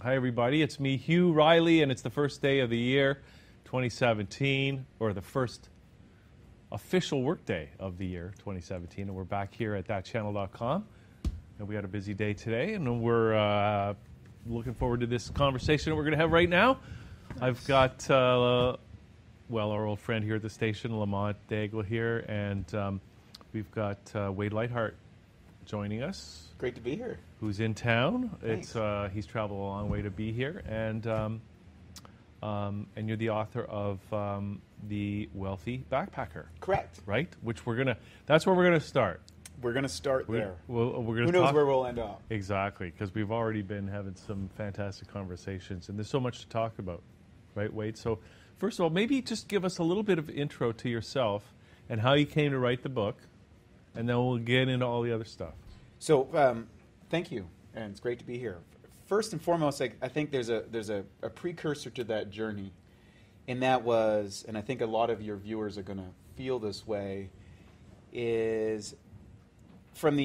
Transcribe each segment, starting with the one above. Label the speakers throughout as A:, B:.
A: Hi, everybody. It's me, Hugh Riley, and it's the first day of the year, 2017, or the first official workday of the year, 2017. And we're back here at thatchannel.com. And we had a busy day today, and we're looking forward to this conversation that we're going to have right now. I've got, our old friend here at the station, Lamont, Daigle here, and we've got Wade Lightheart joining us.
B: Great to be here.
A: Who's in town.
B: Thanks.
A: He's traveled a long way to be here, and you're the author of The Wealthy Backpacker.
B: Correct.
A: Right? That's where we're gonna start.
B: We're going to start there.
A: We're gonna
B: Who knows where we'll end up?
A: Exactly, because we've already been having some fantastic conversations, and there's so much to talk about, right, Wade? So, first of all, maybe just give us a little bit of intro to yourself and how you came to write the book, and then we'll get into all the other stuff.
B: So, thank you, and it's great to be here. First and foremost, I think there's a precursor to that journey, and that was, and I think a lot of your viewers are going to feel this way, is from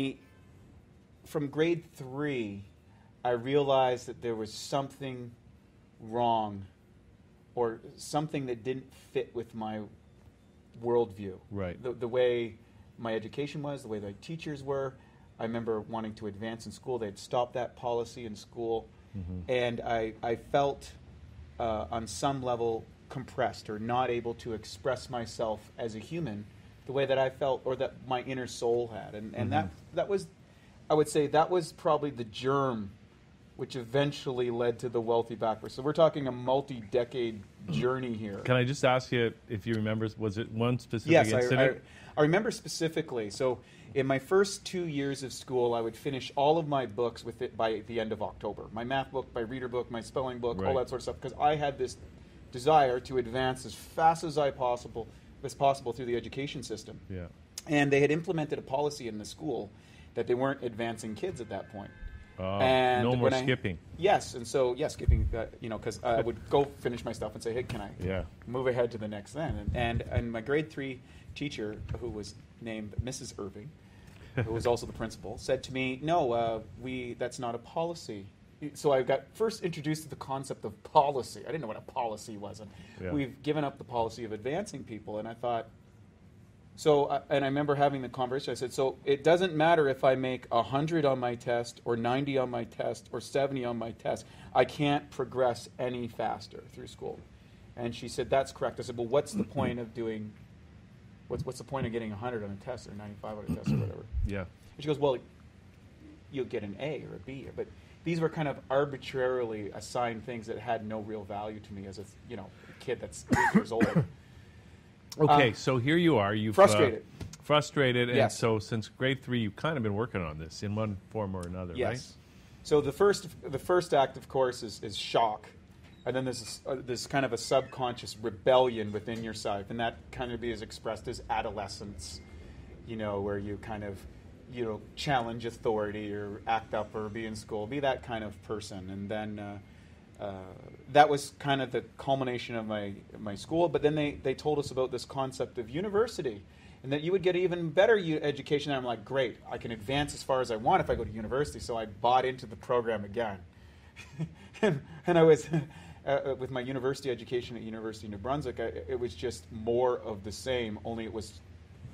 B: grade 3, I realized that there was something wrong, or something that didn't fit with my worldview.
A: Right.
B: The way my education was, the way the teachers were. I remember wanting to advance in school. They had stopped that policy in school. Mm-hmm. And I felt on some level compressed, or not able to express myself as a human the way that I felt, or that my inner soul had. And
A: mm-hmm.
B: that was, I would say, that was probably the germ which eventually led to the Wealthy Backpacker. So we're talking a multi-decade journey here.
A: Can I just ask you if you remember, was it one specific incident?
B: Yes, I remember specifically. So in my first 2 years of school, I would finish all of my books with it by the end of October. My math book, my reader book, my spelling book,
A: right.
B: all that sort of stuff, because I had this desire to advance as fast as possible through the education system.
A: Yeah.
B: And they had implemented a policy in the school that they weren't advancing kids at that point.
A: And no more skipping.
B: Yes, and so, skipping, because I would go finish my stuff and say, hey, can I move ahead to the next then? And my grade 3 teacher, who was named Mrs. Irving, who was also the principal, said to me, no, that's not a policy. So I got first introduced to the concept of policy. I didn't know what a policy was. And we've given up the policy of advancing people. And I thought, and I remember having the conversation. I said, so it doesn't matter if I make 100 on my test, or 90 on my test, or 70 on my test. I can't progress any faster through school. And she said, that's correct. I said, well, what's the point of doing, what's the point of getting 100 on a test, or 95 on a test, or whatever?
A: Yeah.
B: And she goes, well, you'll get an A or a B. But these were kind of arbitrarily assigned things that had no real value to me as a kid that's 8 years old.
A: Okay, so here you are. You've frustrated, and
B: yes.
A: So since grade 3, you've kind of been working on this in one form or another,
B: yes.
A: right?
B: So the first act, of course, is shock, and then there's kind of a subconscious rebellion within yourself, and that kind of is expressed as adolescence, where you kind of challenge authority, or act up, or be in school, be that kind of person, and then. That was kind of the culmination of my school. But then they told us about this concept of university, and that you would get even better education. And I'm like, great, I can advance as far as I want if I go to university. So I bought into the program again. and I was, with my university education at University of New Brunswick, it was just more of the same, only it was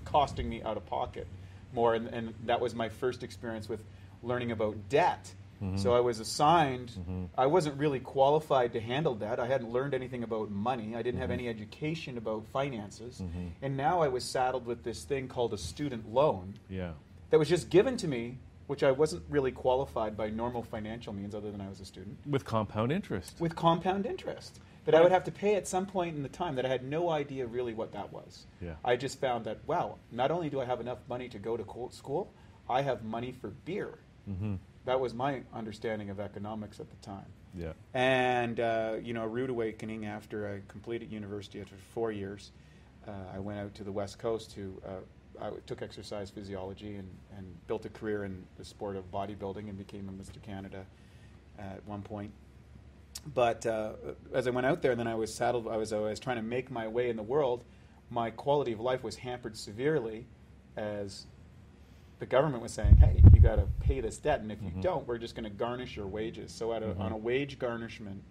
B: costing me out of pocket more. And that was my first experience with learning about debt. Mm-hmm. So I was assigned, I wasn't really qualified to handle debt. I hadn't learned anything about money. I didn't have any education about finances. Mm-hmm. And now I was saddled with this thing called a student loan that was just given to me, which I wasn't really qualified by normal financial means other than I was a student.
A: With compound interest.
B: With compound interest. That I would have to pay at some point in the time that I had no idea really what that was. Yeah. I just found that, wow, not only do I have enough money to go to school, I have money for beer. Mm-hmm. That was my understanding of economics at the time.
A: Yeah.
B: And, a rude awakening after I completed university after 4 years. I went out to the West Coast I took exercise physiology and built a career in the sport of bodybuilding and became a Mr. Canada at one point. But as I went out there, then I was saddled, I was trying to make my way in the world. My quality of life was hampered severely as the government was saying, hey, you got to pay this debt, and if you don't, we're just going to garnish your wages. So on a wage garnishment,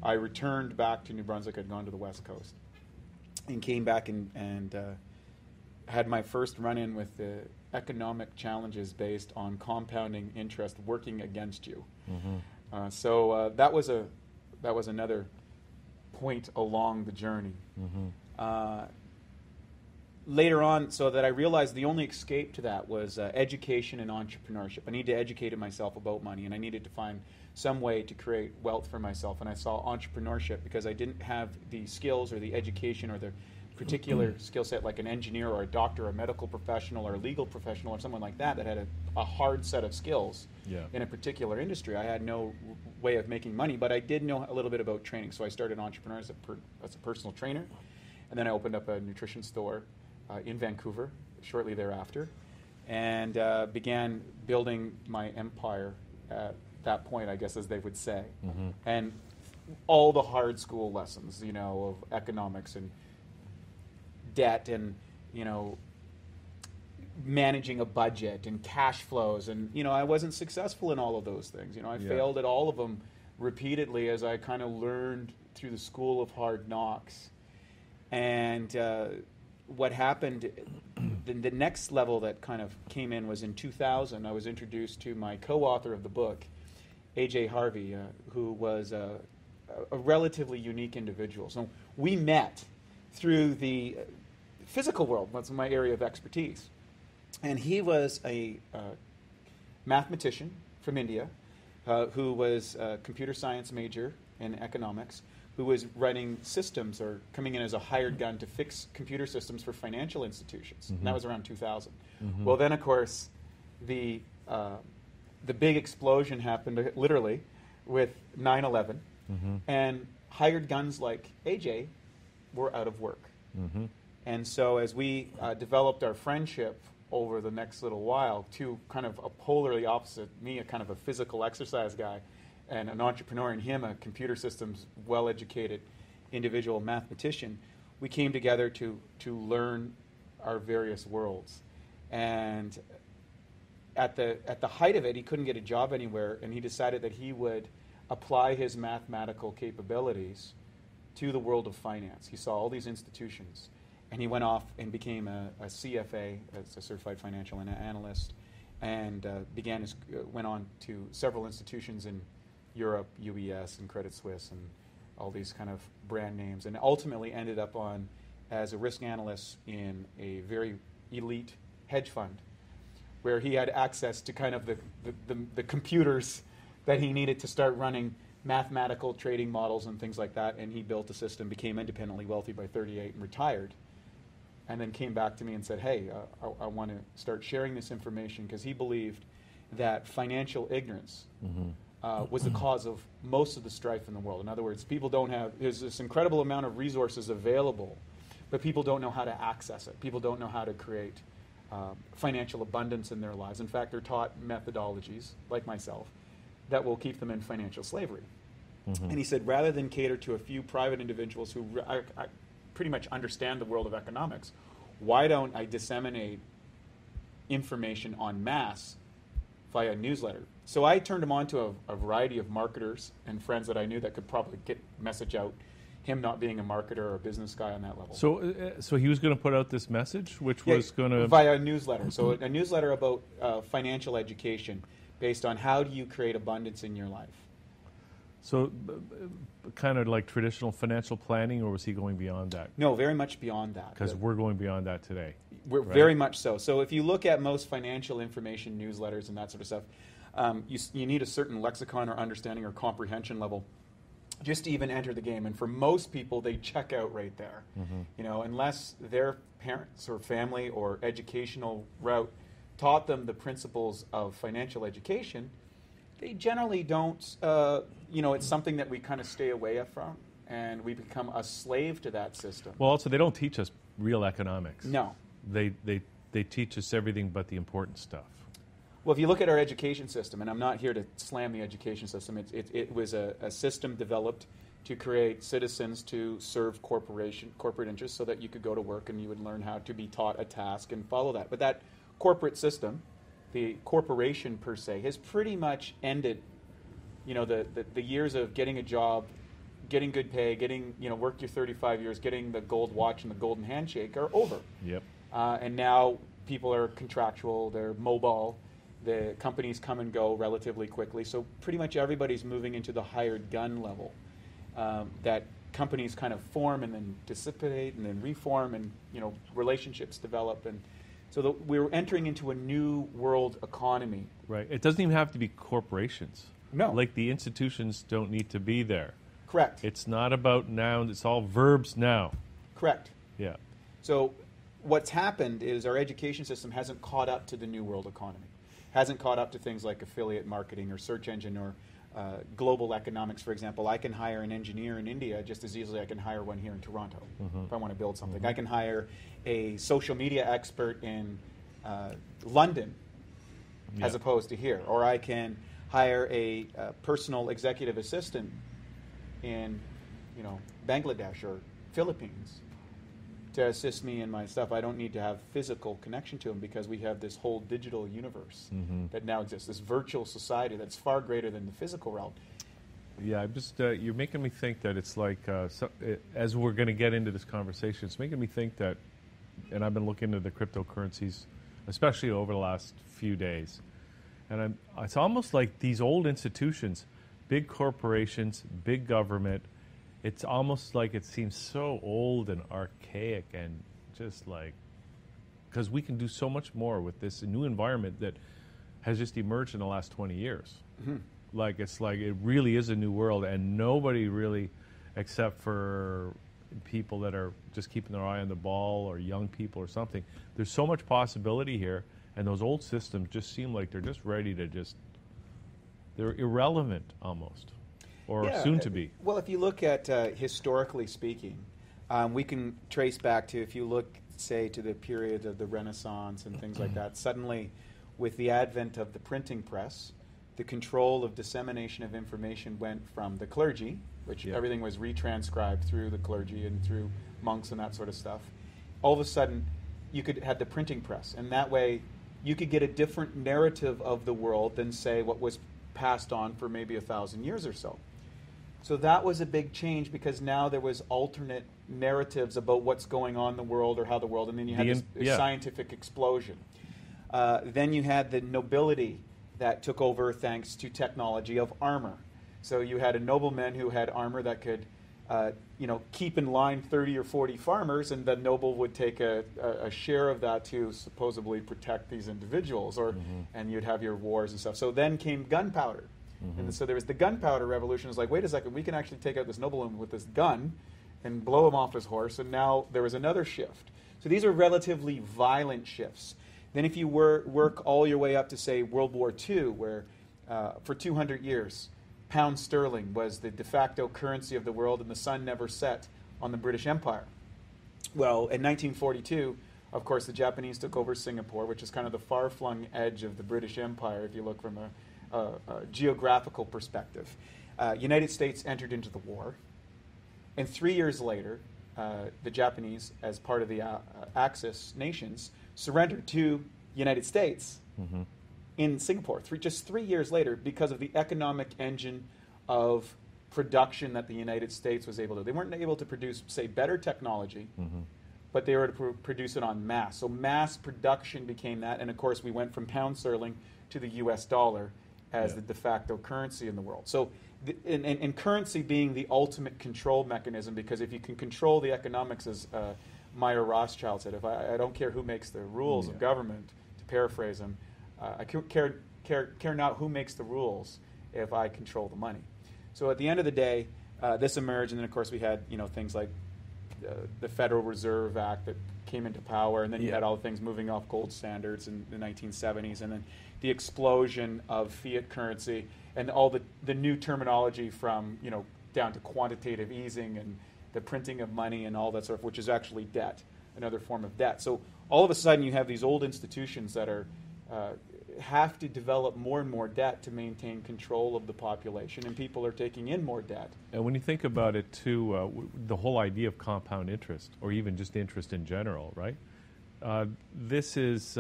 B: I returned back to New Brunswick. I'd gone to the West Coast, and came back and had my first run-in with the economic challenges based on compounding interest working against you. So that was another point along the journey. Later on, so that I realized the only escape to that was education and entrepreneurship. I needed to educate myself about money, and I needed to find some way to create wealth for myself. And I saw entrepreneurship because I didn't have the skills or the education or the particular skill set like an engineer or a doctor or a medical professional or a legal professional or someone like that had a hard set of skills in a particular industry. I had no way of making money, but I did know a little bit about training. So I started entrepreneur as a personal trainer, and then I opened up a nutrition store in Vancouver shortly thereafter, and began building my empire at that point, I guess, as they would say. And all the hard school lessons, of economics and debt and, managing a budget and cash flows. And, I wasn't successful in all of those things. I failed at all of them repeatedly as I kind of learned through the school of hard knocks. And what happened, the next level that kind of came in was in 2000. I was introduced to my co-author of the book, A.J. Harvey, who was a relatively unique individual. So we met through the physical world. That's my area of expertise. And he was a mathematician from India who was a computer science major in economics, who was running systems or coming in as a hired gun to fix computer systems for financial institutions. And that was around 2000. Well, then, of course, the big explosion happened literally with 9/11, and hired guns like AJ were out of work. And so as we developed our friendship over the next little while, to kind of a polarly opposite, me a kind of a physical exercise guy, and an entrepreneur, and him a computer systems well-educated individual mathematician, we came together to learn our various worlds. And at the height of it, he couldn't get a job anywhere, and he decided that he would apply his mathematical capabilities to the world of finance. He saw all these institutions, and he went off and became a CFA, as a certified financial analyst, and went on to several institutions in Europe, UBS and Credit Suisse and all these kind of brand names, and ultimately ended up as a risk analyst in a very elite hedge fund, where he had access to kind of the computers that he needed to start running mathematical trading models and things like that. And he built a system, became independently wealthy by 38 and retired, and then came back to me and said, hey, I want to start sharing this information, because he believed that financial ignorance was the cause of most of the strife in the world. In other words, people don't have, there's this incredible amount of resources available, but people don't know how to access it. People don't know how to create financial abundance in their lives. In fact, they're taught methodologies, like myself, that will keep them in financial slavery. And he said, rather than cater to a few private individuals who I pretty much understand the world of economics, why don't I disseminate information en masse via newsletter? So I turned him on to a variety of marketers and friends that I knew that could probably get message out, him not being a marketer or a business guy on that level.
A: So he was going to put out this message, which was going to...
B: Via a newsletter. So a newsletter about financial education based on how do you create abundance in your life.
A: So kind of like traditional financial planning, or was he going beyond that?
B: No, very much beyond that.
A: Because we're going beyond that today.
B: We're right? Very much so. So if you look at most financial information newsletters and that sort of stuff, you need a certain lexicon or understanding or comprehension level just to even enter the game. And for most people, they check out right there. Unless their parents or family or educational route taught them the principles of financial education, they generally don't, it's something that we kind of stay away from, and we become a slave to that system.
A: Well, also, they don't teach us real economics.
B: No.
A: They teach us everything but the important stuff.
B: Well, if you look at our education system, and I'm not here to slam the education system, it was a system developed to create citizens to serve corporate interests so that you could go to work and you would learn how to be taught a task and follow that. But that corporate system the corporation per se has pretty much ended. You know, the years of getting a job, getting good pay, getting, you know, work your 35 years, getting the gold watch and the golden handshake are over.
A: Yep.
B: And now people are contractual, they're mobile, the companies come and go relatively quickly. So pretty much everybody's moving into the hired gun level. That companies kind of form and then dissipate and then reform, and, you know, relationships develop. And so we're entering into a new world economy.
A: Right. It doesn't even have to be corporations.
B: No.
A: Like, the institutions don't need to be there.
B: Correct.
A: It's not about nouns. It's all verbs now.
B: Correct.
A: Yeah.
B: So what's happened is our education system hasn't caught up to the new world economy, hasn't caught up to things like affiliate marketing or search engine or global economics, for example. I can hire an engineer in India just as easily I can hire one here in Toronto if I want to build something. I can hire a social media expert in London as opposed to here. Or I can hire a personal executive assistant in, you know, Bangladesh or Philippines to assist me in my stuff. I don't need to have physical connection to them because we have this whole digital universe that now exists, this virtual society that's far greater than the physical realm.
A: Yeah, I'm just you're making me think that it's like as we're going to get into this conversation, it's making me think that, and I've been looking into the cryptocurrencies, especially over the last few days, and it's almost like these old institutions, big corporations, big government. It's almost like it seems so old and archaic, and just like, because we can do so much more with this new environment that has just emerged in the last 20 years. Like, it's like it really is a new world, and nobody really, except for people that are just keeping their eye on the ball or young people or something, there's so much possibility here, and those old systems just seem like they're just ready to they're irrelevant almost. Or soon to be.
B: Well, if you look at historically speaking, we can trace back to, if you look, say, to the period of the Renaissance and things like that, suddenly with the advent of the printing press, the control of dissemination of information went from the clergy, which everything was retranscribed through the clergy and through monks and that sort of stuff. All of a sudden, you could have the printing press, and that way you could get a different narrative of the world than, say, what was passed on for maybe 1,000 years or so. So that was a big change, because now there was alternate narratives about what's going on in the world or how the world, and then you had this scientific explosion. Then you had the nobility that took over thanks to technology of armor. So you had a nobleman who had armor that could keep in line 30 or 40 farmers, and the noble would take a share of that to supposedly protect these individuals, and you'd have your wars and stuff. So then came gunpowder. And so there was the gunpowder revolution. It was like, wait a second, we can actually take out this nobleman with this gun and blow him off his horse, and now there was another shift. So these are relatively violent shifts. Then if you work all your way up to, say, World War II, where for 200 years, pound sterling was the de facto currency of the world, and the sun never set on the British Empire. Well, in 1942, of course, the Japanese took over Singapore, which is kind of the far-flung edge of the British Empire, if you look from a geographical perspective. United States entered into the war, and 3 years later, the Japanese, as part of the Axis nations, surrendered to United States in Singapore. Just 3 years later, because of the economic engine of production that the United States was able to. They weren't able to produce, say, better technology, but they were to produce it en masse. So mass production became that, and of course we went from pound sterling to the U.S. dollar as the de facto currency in the world. So, and currency being the ultimate control mechanism, because if you can control the economics, as Meyer Rothschild said, if I don't care who makes the rules of government, to paraphrase him, I care not who makes the rules if I control the money. So at the end of the day, this emerged, and then of course we had things like the Federal Reserve Act that came into power, and then you had all the things moving off gold standards in the 1970s, and then the explosion of fiat currency and all the new terminology from down to quantitative easing and the printing of money and all that sort of, which is actually debt, another form of debt. So all of a sudden you have these old institutions that are have to develop more and more debt to maintain control of the population, and people are taking in more debt.
A: And when you think about it too, the whole idea of compound interest, or even just interest in general, right? This is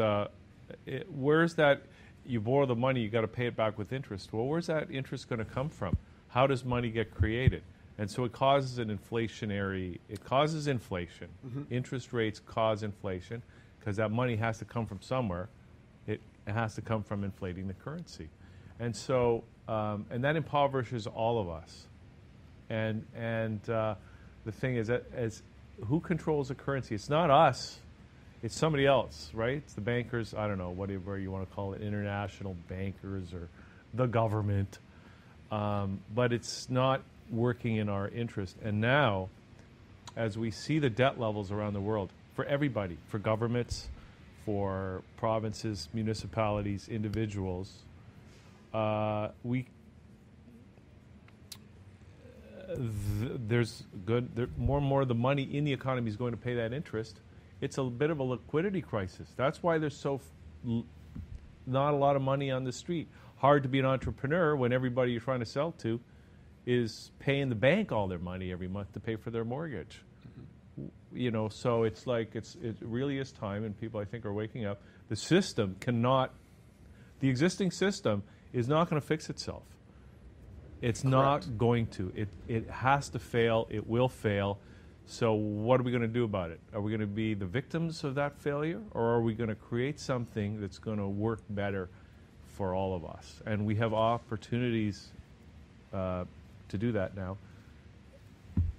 A: where's that? you borrow the money, you got to pay it back with interest. Well, where's that interest going to come from? How does money get created? And so it causes it causes inflation. Interest rates cause inflation because that money has to come from somewhere. It has to come from inflating the currency. And so, and that impoverishes all of us. And the thing is that who controls the currency? It's not us. It's somebody else, right? It's the bankers, I don't know, whatever you want to call it, international bankers or the government. But it's not working in our interest. And now, as we see the debt levels around the world, for everybody, for governments, for provinces, municipalities, individuals, there's more and more of the money in the economy is going to pay that interest. It's a bit of a liquidity crisis. That's why there's not a lot of money on the street. Hard to be an entrepreneur when everybody you're trying to sell to is paying the bank all their money every month to pay for their mortgage. You know, so it's like it really is time, and people I think are waking up. The existing system is not going to fix itself. It's
B: Correct.
A: not going to. It has to fail. It will fail. So what are we going to do about it? Are we going to be the victims of that failure, or are we going to create something that's going to work better for all of us? And we have opportunities to do that now.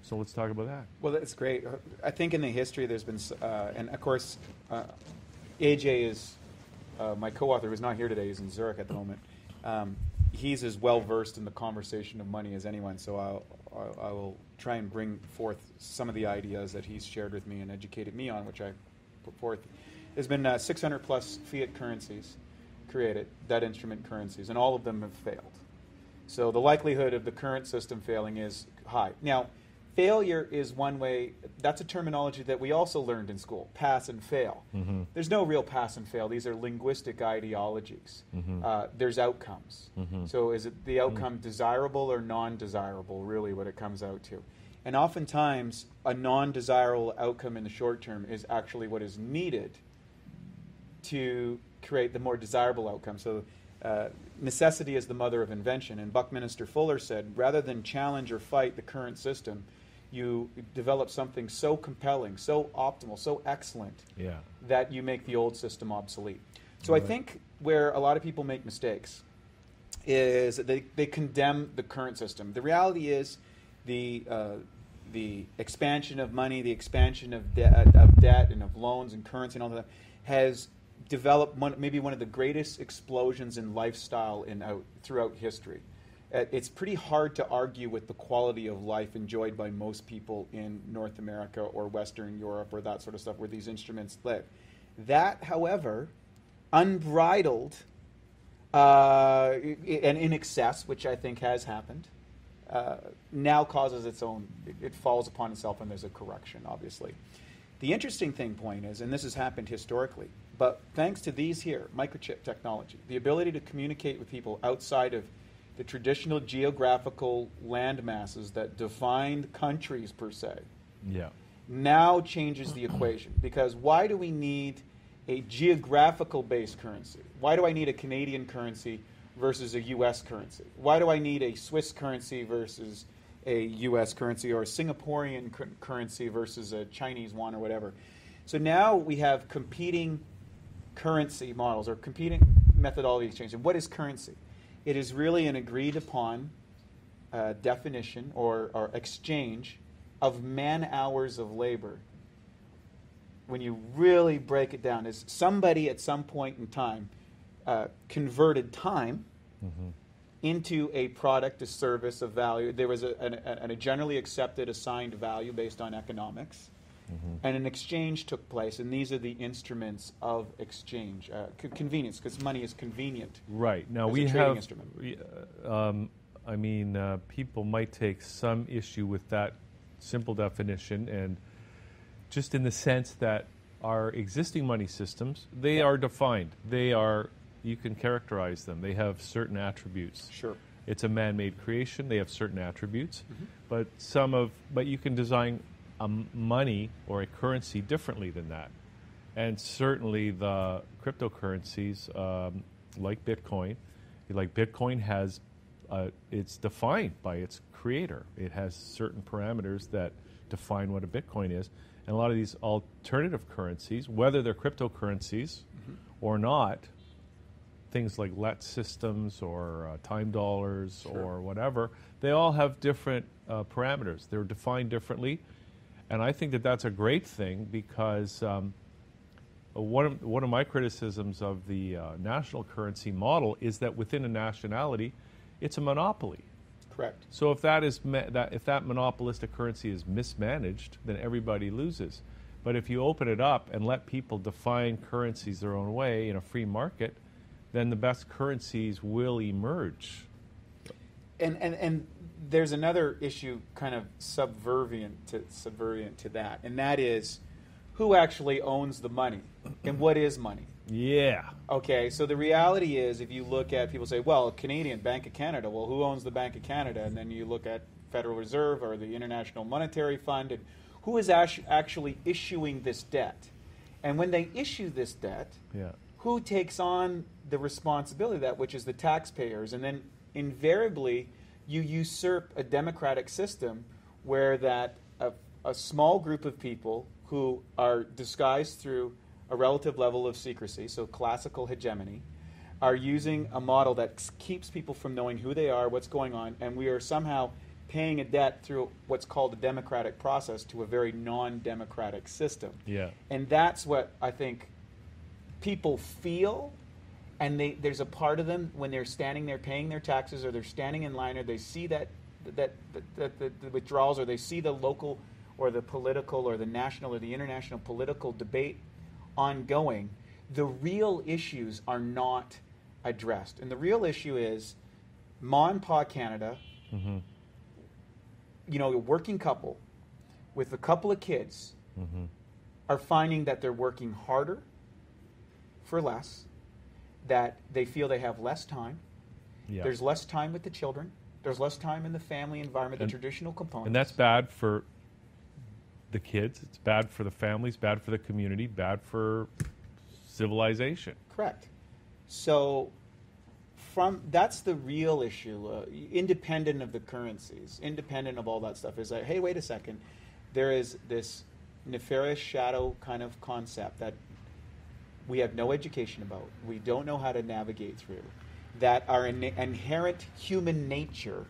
A: So let's talk about that.
B: Well, that's great. I think in the history there's been, and of course, AJ is my co-author who's not here today. He's in Zurich at the moment. He's as well versed in the conversation of money as anyone. So I will try and bring forth some of the ideas that he's shared with me and educated me on, which I put forth. There's been 600 plus fiat currencies created, debt instrument currencies, and all of them have failed. So the likelihood of the current system failing is high. Now, failure is one way. That's a terminology that we also learned in school, pass and fail. There's no real pass and fail. These are linguistic ideologies. There's outcomes. So is it the outcome desirable or non-desirable, really what it comes out to? And oftentimes, a non-desirable outcome in the short term is actually what is needed to create the more desirable outcome. So necessity is the mother of invention. And Buckminster Fuller said, rather than challenge or fight the current system, you develop something so compelling, so optimal, so excellent that you make the old system obsolete. So I think where a lot of people make mistakes is that they condemn the current system. The reality is the expansion of money, the expansion of debt and of loans and currency and all that has developed maybe one of the greatest explosions in lifestyle throughout history. It's pretty hard to argue with the quality of life enjoyed by most people in North America or Western Europe or that sort of stuff where these instruments live. That, however, unbridled and in excess, which I think has happened, now causes its own, it falls upon itself and there's a correction, obviously. The interesting point is, and this has happened historically, but thanks to these here, microchip technology, the ability to communicate with people outside of the traditional geographical land masses that defined countries per se, now changes the equation. Because why do we need a geographical-based currency? Why do I need a Canadian currency versus a U.S. currency? Why do I need a Swiss currency versus a U.S. currency, or a Singaporean currency versus a Chinese one or whatever? So now we have competing currency models or competing methodology exchange. And what is currency? It is really an agreed upon definition or exchange of man-hours of labor. When you really break it down, is somebody at some point in time converted time into a product, a service, a value. There was a generally accepted assigned value based on economics. And an exchange took place, and these are the instruments of exchange. Convenience, because money is convenient.
A: Right. Now we have, people might take some issue with that simple definition, and just in the sense that our existing money systems, they are defined. You can characterize them. They have certain attributes.
B: Sure.
A: It's a man-made creation. They have certain attributes, but you can design a money or a currency differently than that. And certainly the cryptocurrencies like Bitcoin. Like Bitcoin has, it's defined by its creator. It has certain parameters that define what a Bitcoin is. And a lot of these alternative currencies, whether they're cryptocurrencies or not, things like let systems or time dollars or whatever, they all have different parameters. They're defined differently. And I think that that's a great thing because one of my criticisms of the national currency model is that within a nationality, it's a monopoly.
B: Correct.
A: So if if that monopolistic currency is mismanaged, then everybody loses. But if you open it up and let people define currencies their own way in a free market, then the best currencies will emerge.
B: And there's another issue kind of subservient to that, and that is who actually owns the money and what is money?
A: Yeah.
B: Okay, so the reality is if you look at, people say, well, Canadian Bank of Canada, well, who owns the Bank of Canada? And then you look at Federal Reserve or the International Monetary Fund, and who is actually issuing this debt? And when they issue this debt, who takes on the responsibility of that, which is the taxpayers? And then invariably, you usurp a democratic system where that a small group of people who are disguised through a relative level of secrecy, so classical hegemony, are using a model that keeps people from knowing who they are, what's going on, and we are somehow paying a debt through what's called a democratic process to a very non-democratic system.
A: Yeah.
B: And that's what I think people feel, and there's a part of them when they're standing there paying their taxes, or they're standing in line, or they see that the withdrawals, or they see the local or the political or the national or the international political debate ongoing. The real issues are not addressed. And the real issue is Ma and Pa Canada, you know, a working couple with a couple of kids are finding that they're working harder for less, that they feel they have less time.
A: Yeah.
B: There's less time with the children. There's less time in the family environment, the traditional components.
A: And that's bad for the kids. It's bad for the families, bad for the community, bad for civilization.
B: Correct. So that's the real issue, independent of the currencies, independent of all that stuff, is that, hey, wait a second, there is this nefarious shadow kind of concept that we have no education about, we don't know how to navigate through, that our inherent human nature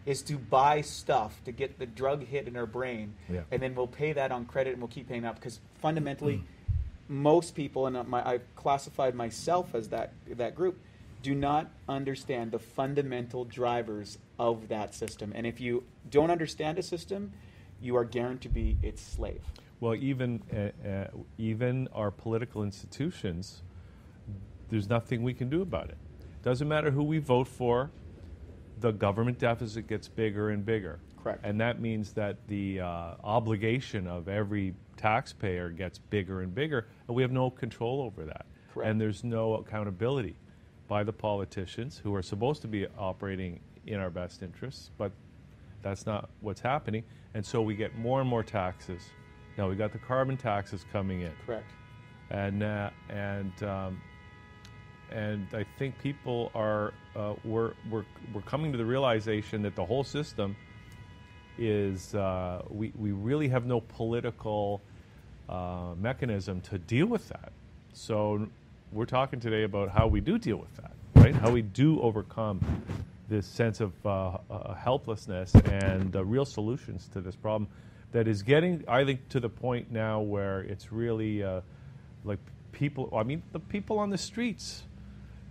B: is to buy stuff to get the drug hit in our brain, and then we'll pay that on credit and we'll keep paying that, because fundamentally most people, and I've classified myself as that group, do not understand the fundamental drivers of that system. And if you don't understand a system, you are guaranteed to be its slave.
A: Well, even our political institutions, there's nothing we can do about it. Doesn't matter who we vote for, the government deficit gets bigger and bigger.
B: Correct.
A: And that means that the obligation of every taxpayer gets bigger and bigger, and we have no control over that.
B: Correct.
A: And there's no accountability by the politicians who are supposed to be operating in our best interests, but that's not what's happening. And so we get more and more taxes. Now we got the carbon taxes coming in.
B: Correct.
A: And I think people are we're coming to the realization that the whole system is we really have no political mechanism to deal with that. So we're talking today about how we do deal with that, right? How we do overcome this sense of helplessness and real solutions to this problem that is getting, I think, to the point now where it's really like people, I mean, the people on the streets.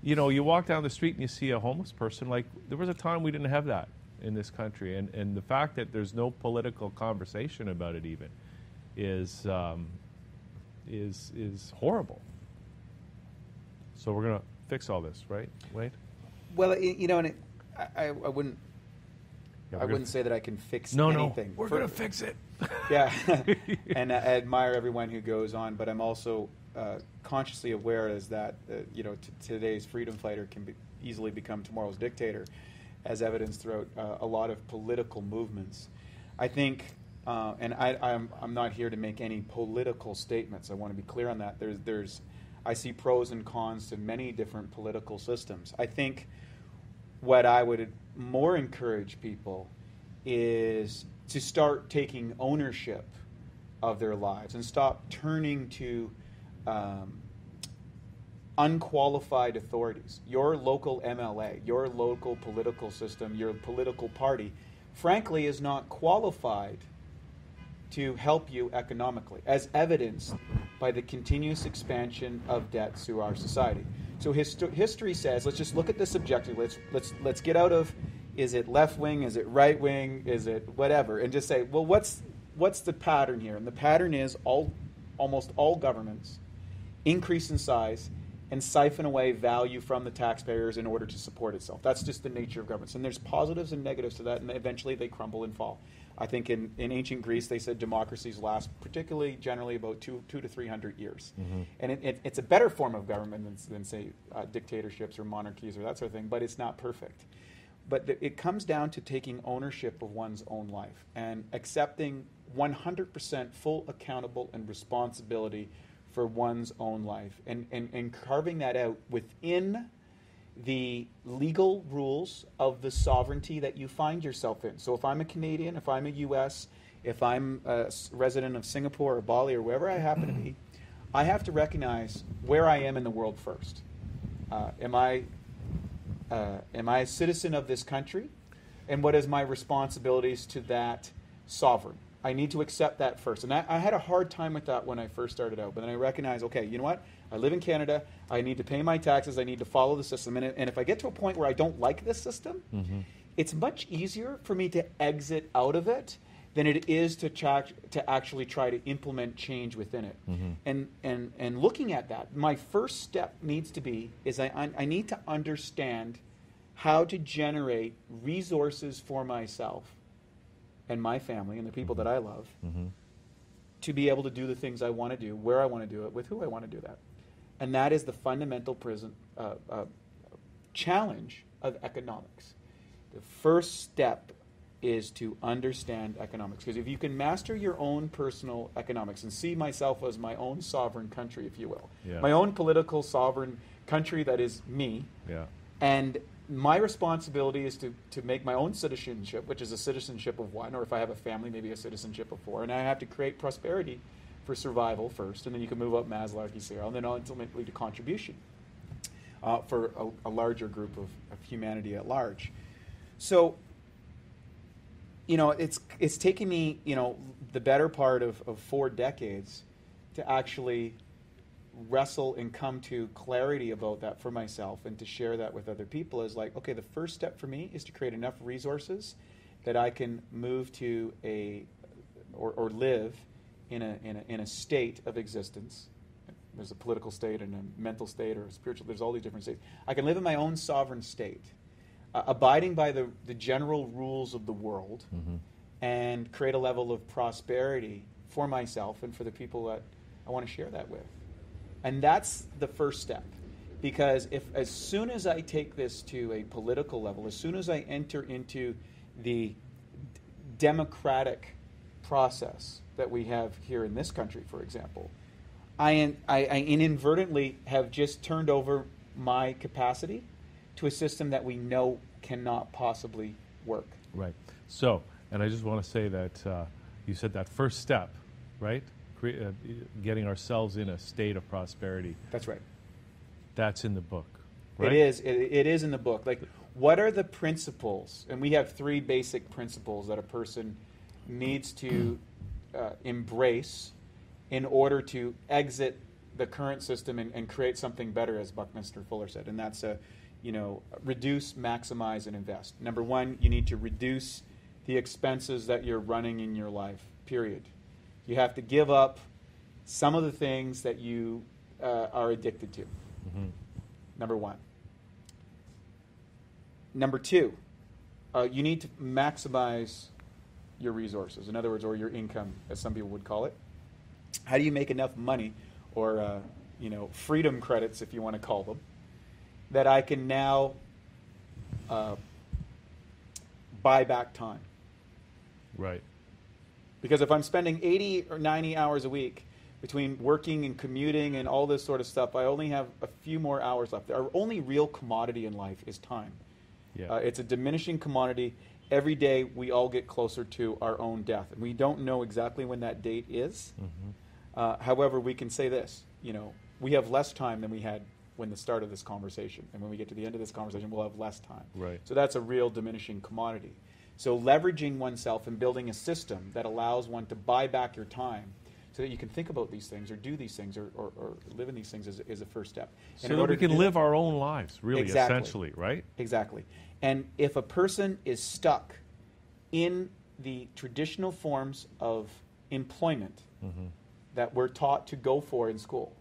A: You know, you walk down the street and you see a homeless person. Like, there was a time we didn't have that in this country. And the fact that there's no political conversation about it even is horrible. So we're going to fix all this, right, Wade?
B: Well, you know, and I wouldn't say that I can fix anything.
A: No, we're going to fix it.
B: Yeah, and I admire everyone who goes on, but I'm also consciously aware is that you know, today's freedom fighter can easily become tomorrow's dictator, as evidenced throughout a lot of political movements. I think, and I'm not here to make any political statements. I want to be clear on that. There's I see pros and cons to many different political systems. I think what I would more encourage people is to start taking ownership of their lives and stop turning to unqualified authorities. Your local MLA, your local political system, your political party, frankly, is not qualified to help you economically, as evidenced by the continuous expansion of debt through our society. So history says, let's just look at this objectively. Let's get out of, is it left wing, is it right wing, is it whatever, and just say, well, what's the pattern here? And the pattern is almost all governments increase in size and siphon away value from the taxpayers in order to support itself. That's just the nature of governments. And there's positives and negatives to that, and eventually they crumble and fall. I think in ancient Greece, they said democracies last particularly generally about 200 to 300 years. Mm-hmm. And it's a better form of government than say, dictatorships or monarchies or that sort of thing, but it's not perfect. But it comes down to taking ownership of one's own life and accepting 100% full accountable and responsibility for one's own life and carving that out within the legal rules of the sovereignty that you find yourself in. So if I'm a Canadian, if I'm a U.S., if I'm a resident of Singapore or Bali or wherever I happen to be, I have to recognize where I am in the world first. Am I a citizen of this country? And what is my responsibilities to that sovereign? I need to accept that first. And I had a hard time with that when I first started out. But then I recognized, okay, you know what? I live in Canada. I need to pay my taxes. I need to follow the system. And if I get to a point where I don't like this system, it's much easier for me to exit out of it than it is to actually try to implement change within it. And looking at that, my first step needs to be is I need to understand how to generate resources for myself and my family and the people that I love to be able to do the things I want to do, where I want to do it, with who I want to do that. And that is the fundamental challenge of economics. The first step is to understand economics. Because if you can master your own personal economics and see myself as my own sovereign country, if you will, my own political sovereign country that is me, and my responsibility is to make my own citizenship, which is a citizenship of one, or if I have a family, maybe a citizenship of four, and I have to create prosperity for survival first, and then you can move up Maslow's scale, and then ultimately to contribution for a larger group of humanity at large. So, it's taken me, the better part of 4 decades to actually wrestle and come to clarity about that for myself and to share that with other people is like, okay, the first step for me is to create enough resources that I can move to or live in a state of existence. There's a political state and a mental state or a spiritual, there's all these different states. I can live in my own sovereign state, abiding by the general rules of the world and create a level of prosperity for myself and for the people that I want to share that with. And that's the first step, because as soon as I take this to a political level, as soon as I enter into the democratic process that we have here in this country, for example, I inadvertently have just turned over my capacity to a system that we know cannot possibly work.
A: Right. So, and I just want to say that you said that first step, right? Getting ourselves in a state of prosperity.
B: That's right.
A: That's in the book, right?
B: It is in the book. Like, what are the principles? And we have 3 basic principles that a person needs to embrace in order to exit the current system and create something better, as Buckminster Fuller said. And that's reduce, maximize, and invest. Number 1, you need to reduce the expenses that you're running in your life, period. You have to give up some of the things that you are addicted to. Number 1. Number 2, you need to maximize your resources. In other words, or your income, as some people would call it. How do you make enough money, or freedom credits, if you want to call them, that I can now buy back time?
A: Right.
B: Because if I'm spending 80 or 90 hours a week between working and commuting and all this sort of stuff, I only have a few more hours left. Our only real commodity in life is time.
A: Yeah.
B: It's a diminishing commodity. Every day we all get closer to our own death. And we don't know exactly when that date is. However, we can say this, we have less time than we had when the start of this conversation. And when we get to the end of this conversation, we'll have less time.
A: Right.
B: So that's a real diminishing commodity. So leveraging oneself and building a system that allows one to buy back your time so that you can think about these things or do these things or live in these things is a first step.
A: So that we can live our own lives, really,
B: Exactly.
A: essentially, right?
B: Exactly. And if a person is stuck in the traditional forms of employment that we're taught to go for in school,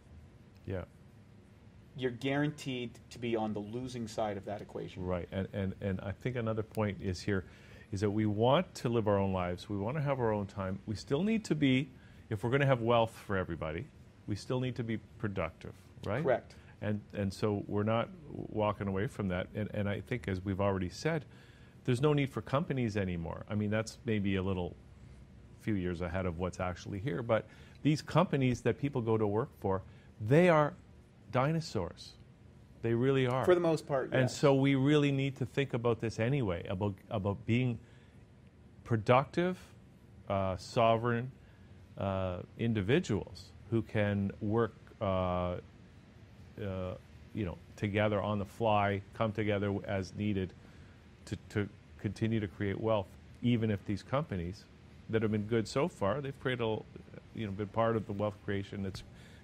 A: Yeah.
B: you're guaranteed to be on the losing side of that equation.
A: Right. And I think another point is that we want to live our own lives. We want to have our own time. We still need to be, if we're going to have wealth for everybody, we still need to be productive, right?
B: Correct.
A: And so we're not walking away from that. And I think, as we've already said, there's no need for companies anymore. I mean, that's maybe a few years ahead of what's actually here. But these companies that people go to work for, they are dinosaurs. They really are.
B: For the most part, yes.
A: And so we really need to think about this anyway, about being productive, sovereign individuals who can work together on the fly, come together as needed to continue to create wealth, even if these companies that have been good so far, they've created been part of the wealth creation that's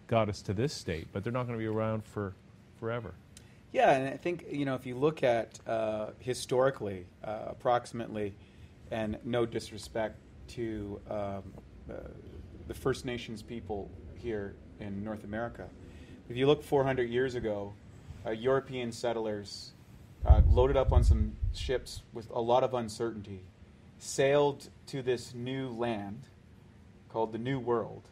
A: got us to this state, but they're not going to be around for forever.
B: Yeah, and I think, if you look at historically, approximately, and no disrespect to the First Nations people here in North America, if you look 400 years ago, European settlers loaded up on some ships with a lot of uncertainty, sailed to this new land called the New World.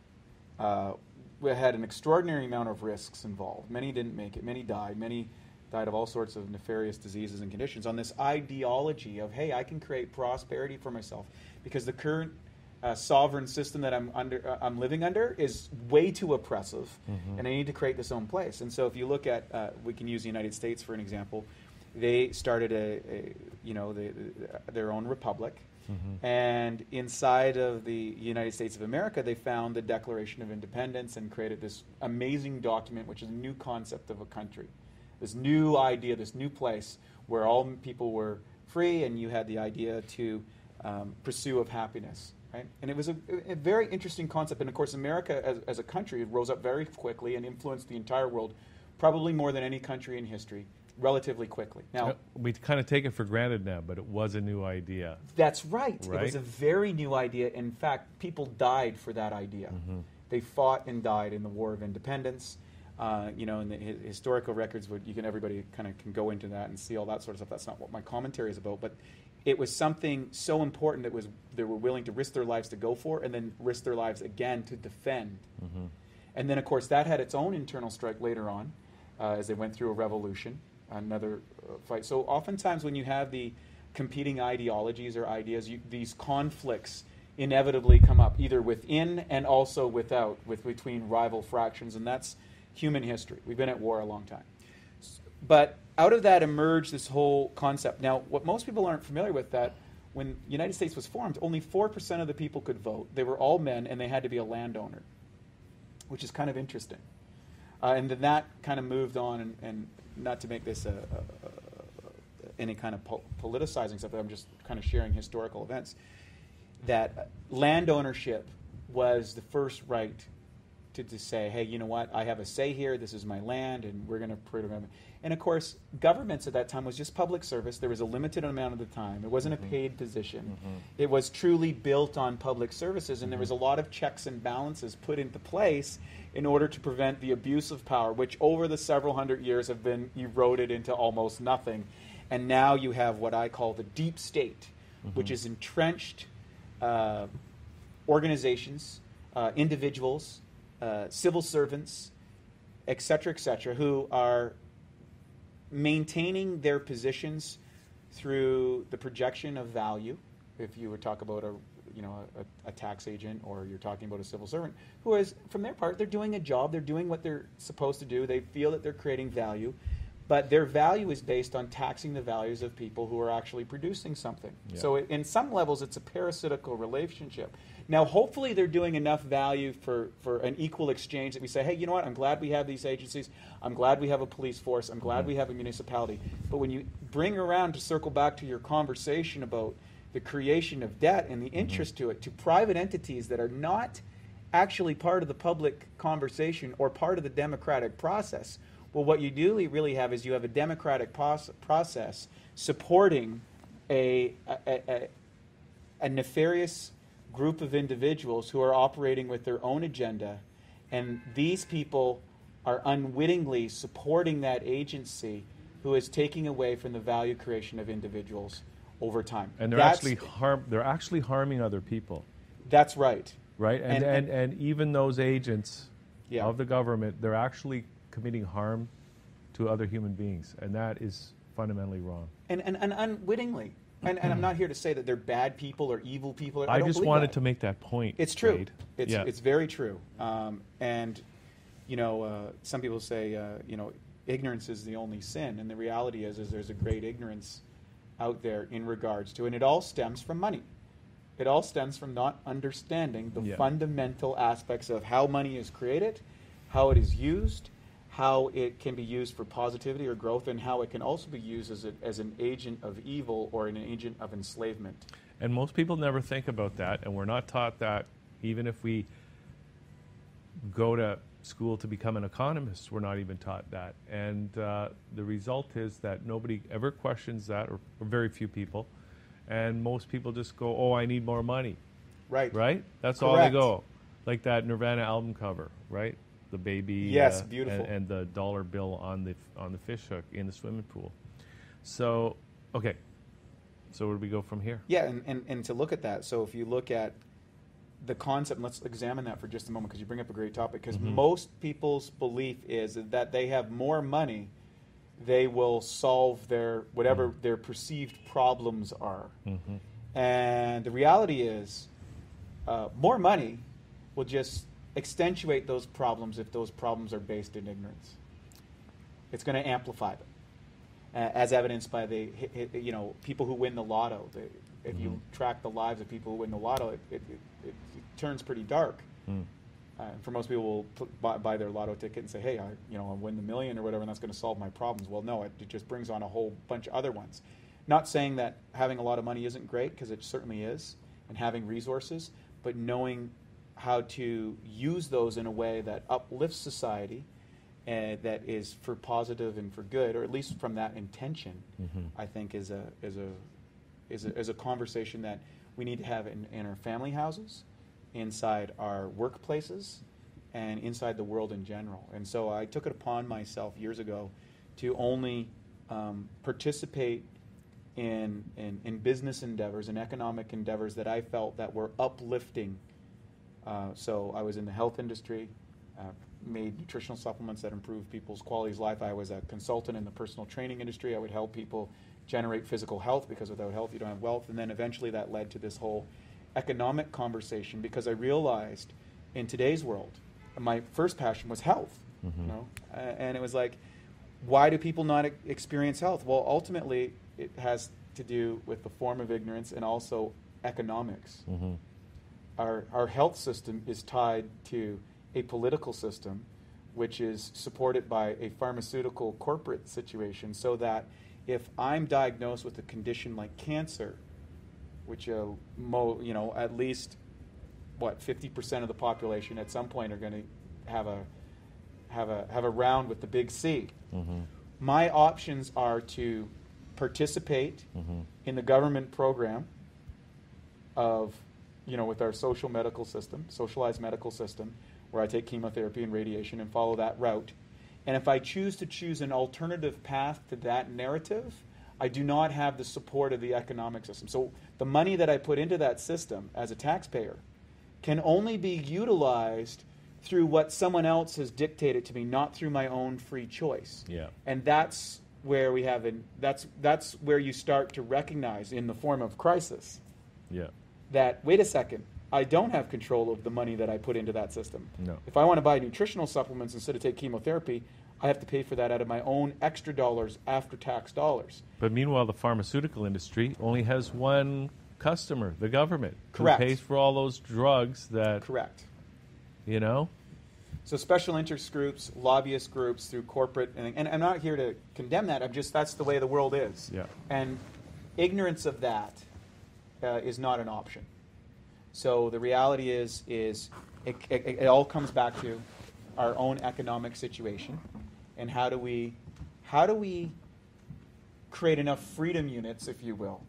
B: We had an extraordinary amount of risks involved. Many didn't make it. Many died. Many died of all sorts of nefarious diseases and conditions on this ideology of, hey, I can create prosperity for myself because the current sovereign system that I'm living under is way too oppressive, and I need to create this own place. And so if you look at, we can use the United States for an example. They started their own republic. And inside of the United States of America, they found the Declaration of Independence and created this amazing document, which is a new concept of a country, this new idea, this new place where all people were free, and you had the idea to pursue of happiness, right? And it was a very interesting concept. And of course, America as a country rose up very quickly and influenced the entire world, probably more than any country in history, relatively quickly. Now,
A: we kind of take it for granted now, but it was a new idea.
B: That's right. It was a very new idea. In fact, people died for that idea. They fought and died in the War of Independence. In the historical records, everybody kind of can go into that and see all that sort of stuff. That's not what my commentary is about, but it was something so important that they were willing to risk their lives to go for, and then risk their lives again to defend. And then, of course, that had its own internal strike later on, as they went through a revolution. Another fight. So oftentimes when you have the competing ideologies or ideas, these conflicts inevitably come up, either within and also between rival fractions, and that's human history. We've been at war a long time. But out of that emerged this whole concept. Now, what most people aren't familiar with, that when the United States was formed, only 4% of the people could vote. They were all men, and they had to be a landowner, which is kind of interesting. And then that kind of moved on, and not to make this any kind of politicizing stuff, I'm just kind of sharing historical events, that land ownership was the first right to say, hey, you know what, I have a say here, this is my land, and we're going to prove it. And of course, governments at that time was just public service. There was a limited amount of the time. It wasn't a paid position. It was truly built on public services, and there was a lot of checks and balances put into place in order to prevent the abuse of power, which over the several hundred years have been eroded into almost nothing. And now you have what I call the deep state, which is entrenched organizations, individuals, civil servants, et cetera, who are maintaining their positions through the projection of value. If you were talk about a tax agent, or you're talking about a civil servant, who is, from their part, they're doing a job, they're doing what they're supposed to do, they feel that they're creating value, but their value is based on taxing the values of people who are actually producing something.
A: Yeah.
B: So in some levels, it's a parasitical relationship. Now, hopefully they're doing enough value for an equal exchange that we say, hey, you know what, I'm glad we have these agencies, I'm glad we have a police force, I'm glad we have a municipality. But when you bring around, to circle back to your conversation about the creation of debt and the interest to it, to private entities that are not actually part of the public conversation or part of the democratic process, well, what you do really have is you have a democratic process supporting a nefarious group of individuals who are operating with their own agenda, and these people are unwittingly supporting that agency who is taking away from the value creation of individuals over time.
A: And they're actually harming other people.
B: That's right.
A: Right? And even those agents
B: Yeah.
A: of the government, they're actually committing harm to other human beings, and that is fundamentally wrong.
B: And unwittingly. And I'm not here to say that they're bad people or evil people.
A: I
B: don't
A: just
B: believe
A: wanted
B: that.
A: to make that point.
B: It's true.
A: Wade.
B: It's very true. And some people say ignorance is the only sin, and the reality is there's a great ignorance out there in regards to, and it all stems from money. It all stems from not understanding the fundamental aspects of how money is created, how it is used, how it can be used for positivity or growth, and how it can also be used as an agent of evil or an agent of enslavement.
A: And most people never think about that, and we're not taught that. Even if we go to school to become an economist, we're not even taught that. And the result is that nobody ever questions that, or very few people. And most people just go, oh, I need more money.
B: Right.
A: Right? That's
B: Correct.
A: all they go. Like that Nirvana album cover, right? The baby,
B: Yes, beautiful.
A: and the dollar bill on the fish hook in the swimming pool. So, okay. So where do we go from here?
B: Yeah, and to look at that, so if you look at the concept, and let's examine that for just a moment, because you bring up a great topic, because most people's belief is that they have more money, they will solve their whatever their perceived problems are. And the reality is more money will just accentuate those problems if those problems are based in ignorance. It's going to amplify them, as evidenced by the people who win the lotto. If you track the lives of people who win the lotto, it turns pretty dark. For most people, will buy their lotto ticket and say, "Hey, I'll win the million or whatever, and that's going to solve my problems." Well, no, it just brings on a whole bunch of other ones. Not saying that having a lot of money isn't great, because it certainly is, and having resources, but knowing how to use those in a way that uplifts society, and that is for positive and for good, or at least from that intention, I think is a conversation that we need to have in our family houses, inside our workplaces, and inside the world in general. And so I took it upon myself years ago to only participate in business endeavors and economic endeavors that I felt that were uplifting. So I was in the health industry, made nutritional supplements that improved people's quality of life. I was a consultant in the personal training industry. I would help people generate physical health, because without health you don't have wealth. And then eventually that led to this whole economic conversation, because I realized in today's world, my first passion was health. And it was like, why do people not experience health? Well, ultimately it has to do with the form of ignorance and also economics. Our health system is tied to a political system, which is supported by a pharmaceutical corporate situation, so that if I'm diagnosed with a condition like cancer, which at least 50% of the population at some point are going to have a round with the big C. My options are to participate in the government program of with our socialized medical system, where I take chemotherapy and radiation and follow that route. And if I choose an alternative path to that narrative, I do not have the support of the economic system. So the money that I put into that system as a taxpayer can only be utilized through what someone else has dictated to me, not through my own free choice.
A: Yeah.
B: And that's where that's where you start to recognize, in the form of crisis,
A: Yeah.
B: that, wait a second, I don't have control of the money that I put into that system.
A: No.
B: If I want to buy nutritional supplements instead of take chemotherapy, I have to pay for that out of my own extra dollars, after-tax dollars.
A: But meanwhile, the pharmaceutical industry only has one customer, the government.
B: Correct.
A: Who pays for all those drugs that,
B: Correct.
A: you know?
B: So special interest groups, lobbyist groups through corporate, and I'm not here to condemn that. That's the way the world is.
A: Yeah.
B: And ignorance of that is not an option. So the reality is it all comes back to our own economic situation, and how do we create enough freedom units, if you will.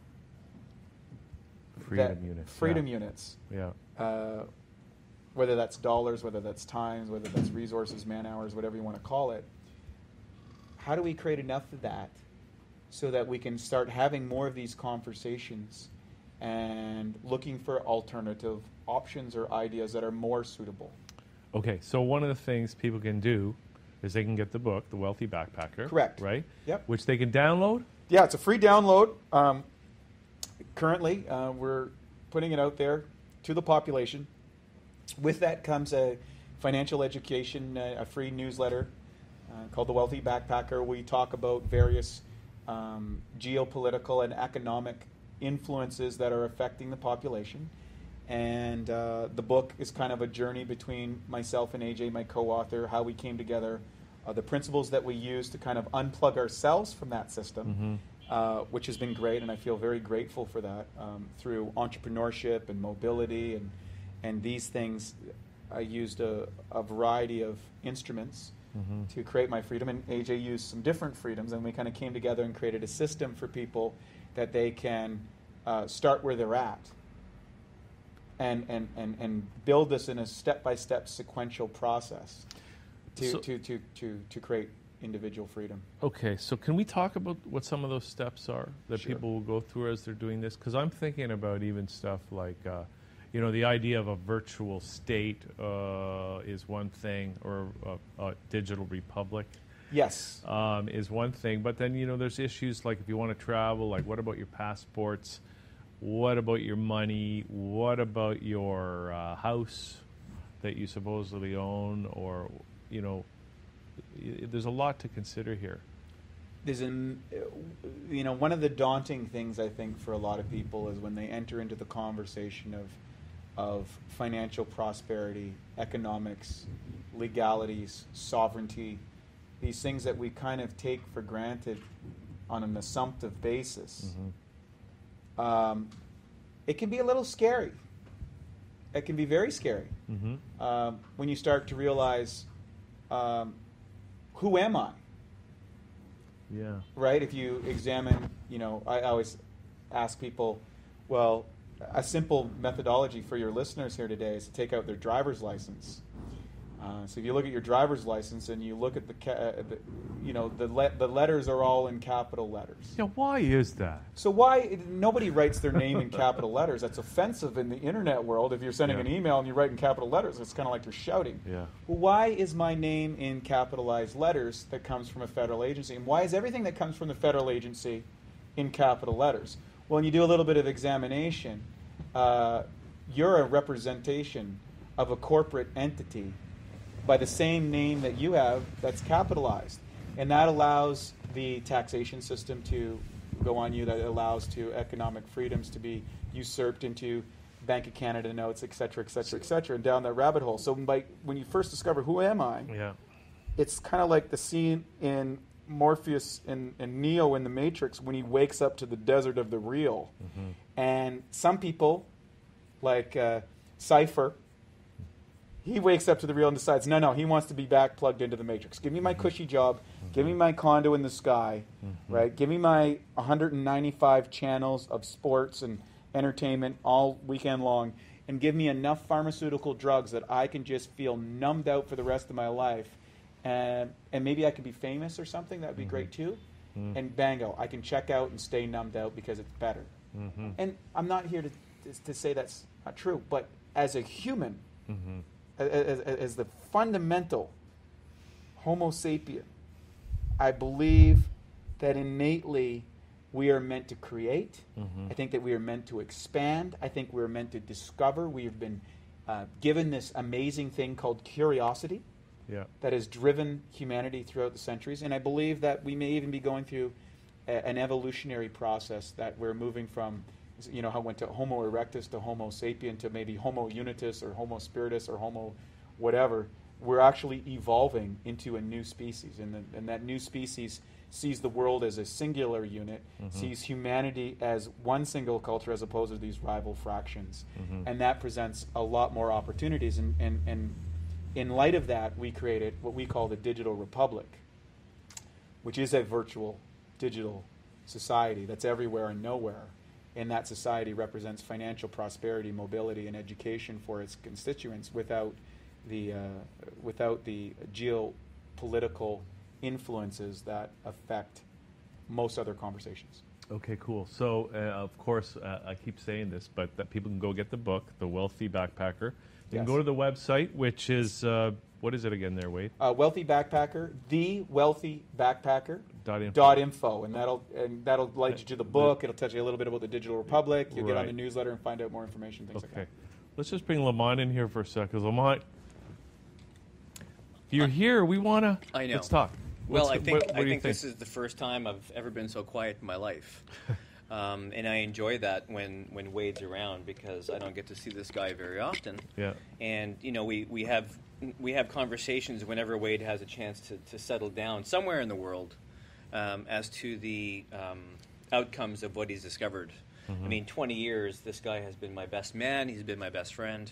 A: Freedom units.
B: Freedom units.
A: Yeah.
B: Whether that's dollars, whether that's times, whether that's resources, man hours, whatever you want to call it. How do we create enough of that so that we can start having more of these conversations and looking for alternative options or ideas that are more suitable?
A: Okay, so one of the things people can do is they can get the book, The Wealthy Backpacker.
B: Correct.
A: Right?
B: Yep.
A: Which they can download?
B: Yeah, it's a free download. Currently, we're putting it out there to the population. With that comes a financial education, a free newsletter called The Wealthy Backpacker. We talk about various geopolitical and economic influences that are affecting the population. And the book is kind of a journey between myself and AJ, my co-author, how we came together, the principles that we use to kind of unplug ourselves from that system, which has been great, and I feel very grateful for that, through entrepreneurship and mobility and these things. I used a variety of instruments to create my freedom, and AJ used some different freedoms, and we kind of came together and created a system for people that they can start where they're at and build this in a step-by-step sequential process to create individual freedom.
A: Okay, so can we talk about what some of those steps are that
B: Sure.
A: people will go through as they're doing this? Because I'm thinking about even stuff like, the idea of a virtual state is one thing, or a digital republic.
B: Yes.
A: Is one thing. But then, there's issues like if you want to travel, like what about your passports? What about your money? What about your house that you supposedly own? Or, there's a lot to consider here.
B: There's one of the daunting things I think for a lot of people is when they enter into the conversation of financial prosperity, economics, legalities, sovereignty, these things that we kind of take for granted on an assumptive basis. It can be a little scary. It can be very scary when you start to realize, who am I?
A: Yeah.
B: Right? If you examine, I always ask people, well, a simple methodology for your listeners here today is to take out their driver's license. So if you look at your driver's license and you look at the letters are all in capital letters.
A: Yeah, why is that?
B: So why nobody writes their name in capital letters? That's offensive in the internet world. If you're sending an email and you write in capital letters, it's kind of like you're shouting.
A: Yeah.
B: Well, why is my name in capitalized letters that comes from a federal agency? And why is everything that comes from the federal agency in capital letters? Well, when you do a little bit of examination, you're a representation of a corporate entity by the same name that you have that's capitalized. And that allows the taxation system to go on you, that allows to economic freedoms to be usurped into Bank of Canada notes, et cetera, and down that rabbit hole. So when you first discover who am I, it's kind of like the scene in Morpheus and Neo in the Matrix when he wakes up to the desert of the real. And some people, like Cypher, he wakes up to the real and decides, no, he wants to be back plugged into the Matrix. Give me my cushy job. Give me my condo in the sky. Right? Give me my 195 channels of sports and entertainment all weekend long, and give me enough pharmaceutical drugs that I can just feel numbed out for the rest of my life. And maybe I could be famous or something. That would be great too. And bango, I can check out and stay numbed out because it's better. And I'm not here to say that's not true, but as a human, as the fundamental Homo sapien, I believe that innately we are meant to create. I think that we are meant to expand. I think we're meant to discover. We have been given this amazing thing called curiosity that has driven humanity throughout the centuries. And I believe that we may even be going through an evolutionary process, that we're moving from, how it went to Homo erectus to Homo sapien to maybe Homo unitus or Homo spiritus or Homo whatever. We're actually evolving into a new species. And that new species sees the world as a singular unit, sees humanity as one single culture as opposed to these rival fractions. And that presents a lot more opportunities. And in light of that, we created what we call the Digital Republic, which is a virtual digital society that's everywhere and nowhere. And that society represents financial prosperity, mobility, and education for its constituents without the geopolitical influences that affect most other conversations.
A: Okay, cool. So, of course, I keep saying this, but that people can go get the book, The Wealthy Backpacker. They can go to the website, which is, what is it again there, Wade?
B: Wealthy Backpacker, thewealthybackpacker.info. And that'll lead you to the book. It'll tell you a little bit about the Digital Republic. You'll get on the newsletter and find out more information, things like that.
A: Let's just bring Lamont in here for a sec, because Lamont, if you're here, we want to...
C: I know.
A: Let's talk.
C: Well, I think this is the first time I've ever been so quiet in my life. And I enjoy that when Wade's around, because I don't get to see this guy very often.
A: Yeah.
C: And, we have conversations whenever Wade has a chance to settle down somewhere in the world as to the outcomes of what he's discovered. I mean, 20 years, this guy has been my best man. He's been my best friend.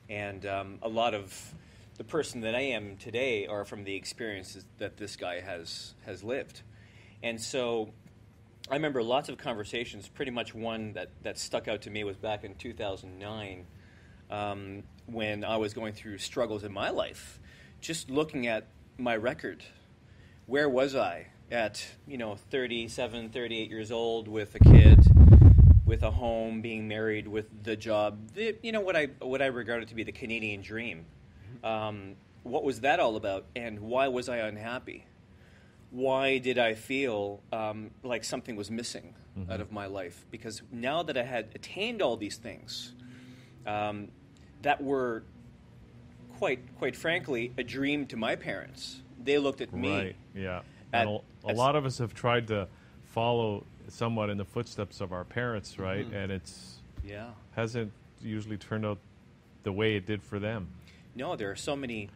C: And a lot of the person that I am today are from the experiences that this guy has lived. And so I remember lots of conversations. Pretty much one that stuck out to me was back in 2009 when I was going through struggles in my life. Just looking at my record, where was I at 37, 38 years old with a kid, with a home, being married, with the job, what I regarded to be the Canadian dream. What was that all about, and why was I unhappy? Why did I feel like something was missing out of my life? Because now that I had attained all these things that were, quite frankly, a dream to my parents, they looked at me.
A: Right, yeah. And a lot of us have tried to follow somewhat in the footsteps of our parents, right? And it's hasn't usually turned out the way it did for them.
C: No, there are so many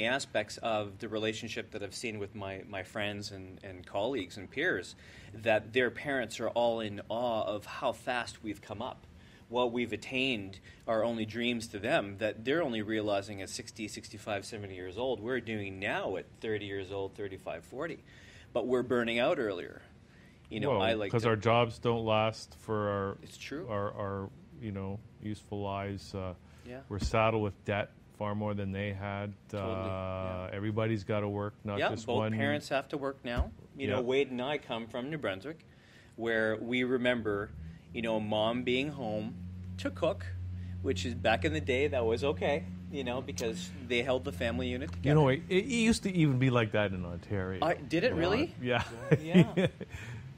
C: aspects of the relationship that I've seen with my friends and colleagues and peers that their parents are all in awe of how fast we've come up. What we've attained are only dreams to them that they're only realizing at 60, 65, 70 years old. We're doing now at 30 years old, 35, 40. But we're burning out earlier.
A: Because our jobs don't last for
C: it's true.
A: our useful lives. We're saddled with debt far more than they had.
C: Totally.
A: Everybody's got to work, not just
C: both
A: one.
C: Both parents have to work now. Wade and I come from New Brunswick, where we remember, mom being home to cook, which is back in the day that was okay, because they held the family unit together.
A: It used to even be like that in Ontario.
C: Did it really?
A: Yeah.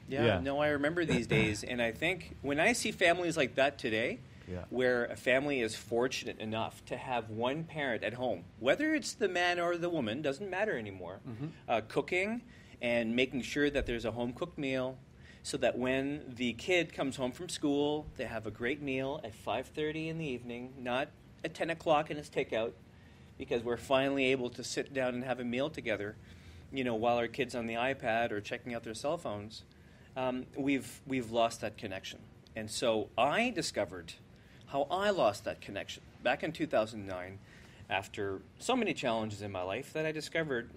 C: Yeah. No, I remember these days, and I think when I see families like that today, where a family is fortunate enough to have one parent at home, whether it's the man or the woman, doesn't matter anymore, cooking and making sure that there's a home-cooked meal so that when the kid comes home from school, they have a great meal at 5:30 in the evening, not at 10 o'clock and it's takeout, because we're finally able to sit down and have a meal together, while our kid's on the iPad or checking out their cell phones. We've lost that connection. And so I discovered how I lost that connection back in 2009 after so many challenges in my life that I discovered,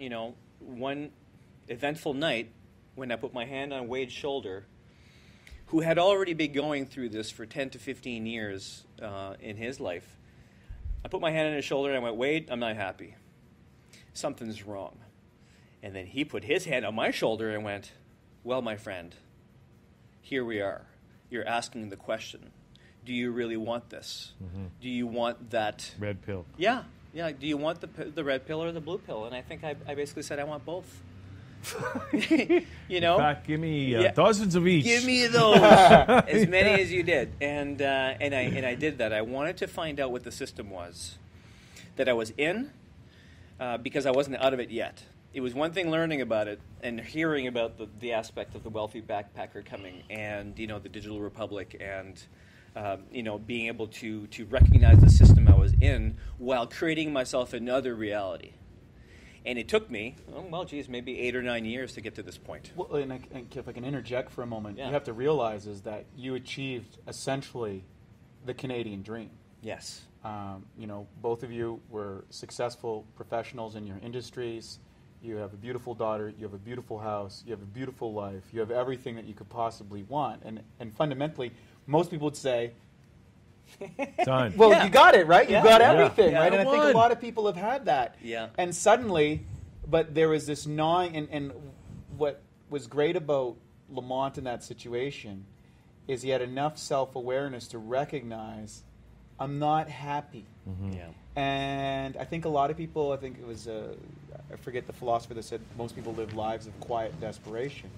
C: one eventful night when I put my hand on Wade's shoulder, who had already been going through this for 10 to 15 years in his life. I put my hand on his shoulder and I went, Wade, I'm not happy. Something's wrong. And then he put his hand on my shoulder and went, well, my friend, here we are. You're asking the question. Do you really want this? Do you want that
A: red pill?
C: Yeah. Do you want the red pill or the blue pill? And I think I basically said I want both. You know,
A: in fact, give me dozens of each.
C: Give me those, as many as you did, and I did that. I wanted to find out what the system was that I was in, because I wasn't out of it yet. It was one thing learning about it and hearing about the aspect of the wealthy backpacker coming, and the digital republic, and being able to recognize the system I was in while creating myself another reality. And it took me, maybe 8 or 9 years to get to this point.
B: Well, and if I can interject for a moment,
C: Yeah.
B: you have to realize is that you achieved essentially the Canadian dream.
C: Yes.
B: Both of you were successful professionals in your industries. You have a beautiful daughter. You have a beautiful house. You have a beautiful life. You have everything that you could possibly want. And fundamentally, most people would say,
A: Done.
B: well,
C: Yeah.
B: you got it, right? You got
A: Yeah.
B: everything,
C: Yeah.
B: right? And I think
A: Won.
B: a lot of people have had that.
C: Yeah.
B: And suddenly, but there was this gnawing, and what was great about Lamont in that situation is he had enough self-awareness to recognize, I'm not happy.
C: Yeah.
B: And I think a lot of people, I think it was, I forget the philosopher that said most people live lives of quiet desperation.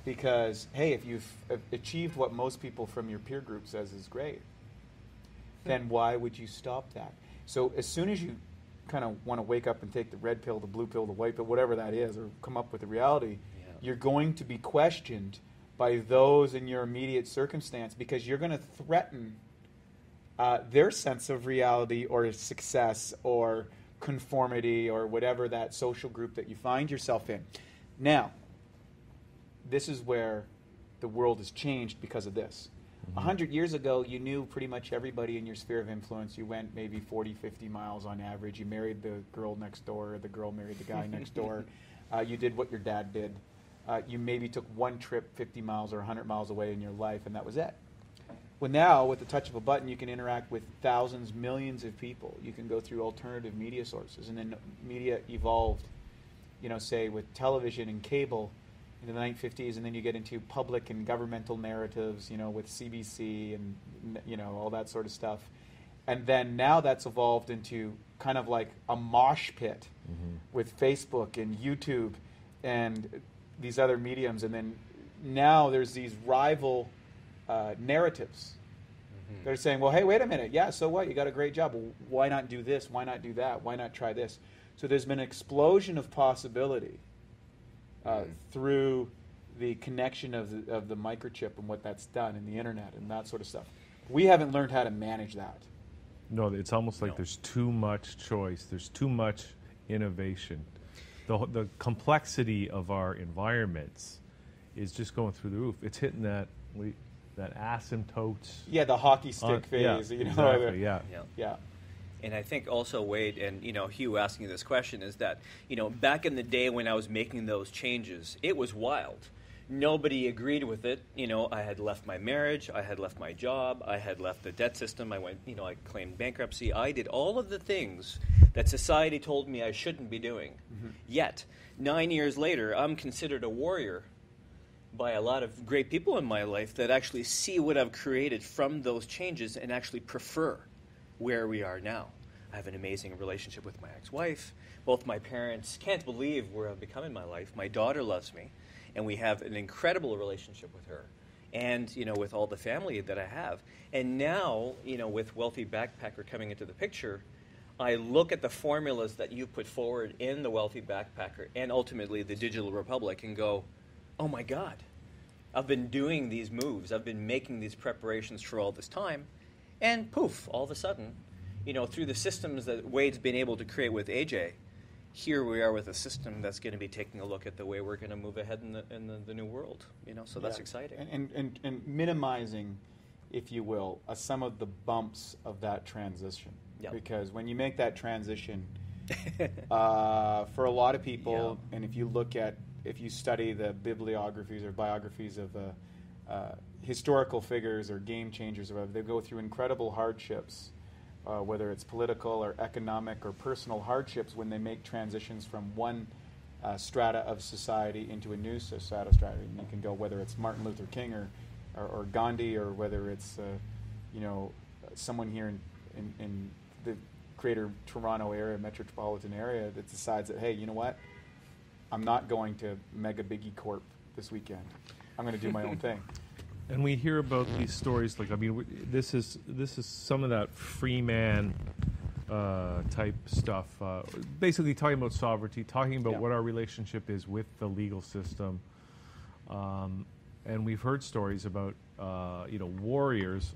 B: Because, hey, if you've achieved what most people from your peer group says is great, then why would you stop that? So as soon as you kind of want to wake up and take the red pill, the blue pill, the white pill, whatever that is, or come up with a reality, you're going to be questioned by those in your immediate circumstance, because you're going to threaten their sense of reality or success or conformity or whatever that social group that you find yourself in. Now, this is where the world has changed because of this. 100 years ago, you knew pretty much everybody in your sphere of influence. You went maybe 40, 50 miles on average. You married the girl next door, or the girl married the guy next door. You did what your dad did. You maybe took one trip 50 miles or 100 miles away in your life, and that was it. Well, now, with the touch of a button, you can interact with thousands, millions of people. You can go through alternative media sources. And then media evolved, say, with television and cable in the 1950s, and then you get into public and governmental narratives, with CBC and, all that sort of stuff. And then now that's evolved into kind of like a mosh pit with Facebook and YouTube and these other mediums. And then now there's these rival narratives. They're saying, well, hey, wait a minute. Yeah, so what? You got a great job. Well, why not do this? Why not do that? Why not try this? So there's been an explosion of possibility through the connection of the microchip and what that's done, and the internet and that sort of stuff. We haven't learned how to manage that.
A: No, it's almost like there's too much choice. There's too much innovation. The complexity of our environments is just going through the roof. It's hitting that asymptote.
B: Yeah, the hockey stick phase.
A: Exactly,
B: Yeah.
C: And I think also, Wade, and Hugh asking this question is that, back in the day when I was making those changes, it was wild. Nobody agreed with it. I had left my marriage, I had left my job, I had left the debt system, I claimed bankruptcy. I did all of the things that society told me I shouldn't be doing. Yet, 9 years later, I'm considered a warrior by a lot of great people in my life that actually see what I've created from those changes and actually prefer where we are now. I have an amazing relationship with my ex-wife. Both my parents can't believe where I've become in my life. My daughter loves me, and we have an incredible relationship with her, and with all the family that I have. And now, with Wealthy Backpacker coming into the picture, I look at the formulas that you put forward in the Wealthy Backpacker and ultimately the Digital Republic and go, oh my God, I've been doing these moves. I've been making these preparations for all this time. And poof, all of a sudden, through the systems that Wade's been able to create with AJ, here we are with a system that's going to be taking a look at the way we're going to move ahead in the new world. So that's exciting.
B: And minimizing, if you will, some of the bumps of that transition.
C: Yep.
B: Because when you make that transition, for a lot of people, and if you study the bibliographies or biographies of historical figures or game changers, or whatever, they go through incredible hardships, whether it's political or economic or personal hardships when they make transitions from one strata of society into a new strata. And you can go whether it's Martin Luther King or Gandhi, or whether it's someone here in the greater Toronto area, metropolitan area, that decides that, hey, you know what? I'm not going to Mega Biggie Corp this weekend. I'm going to do my own thing.
A: And we hear about these stories, like, I mean, this is some of that free man type stuff, basically talking about sovereignty, talking about what our relationship is with the legal system. And we've heard stories about, warriors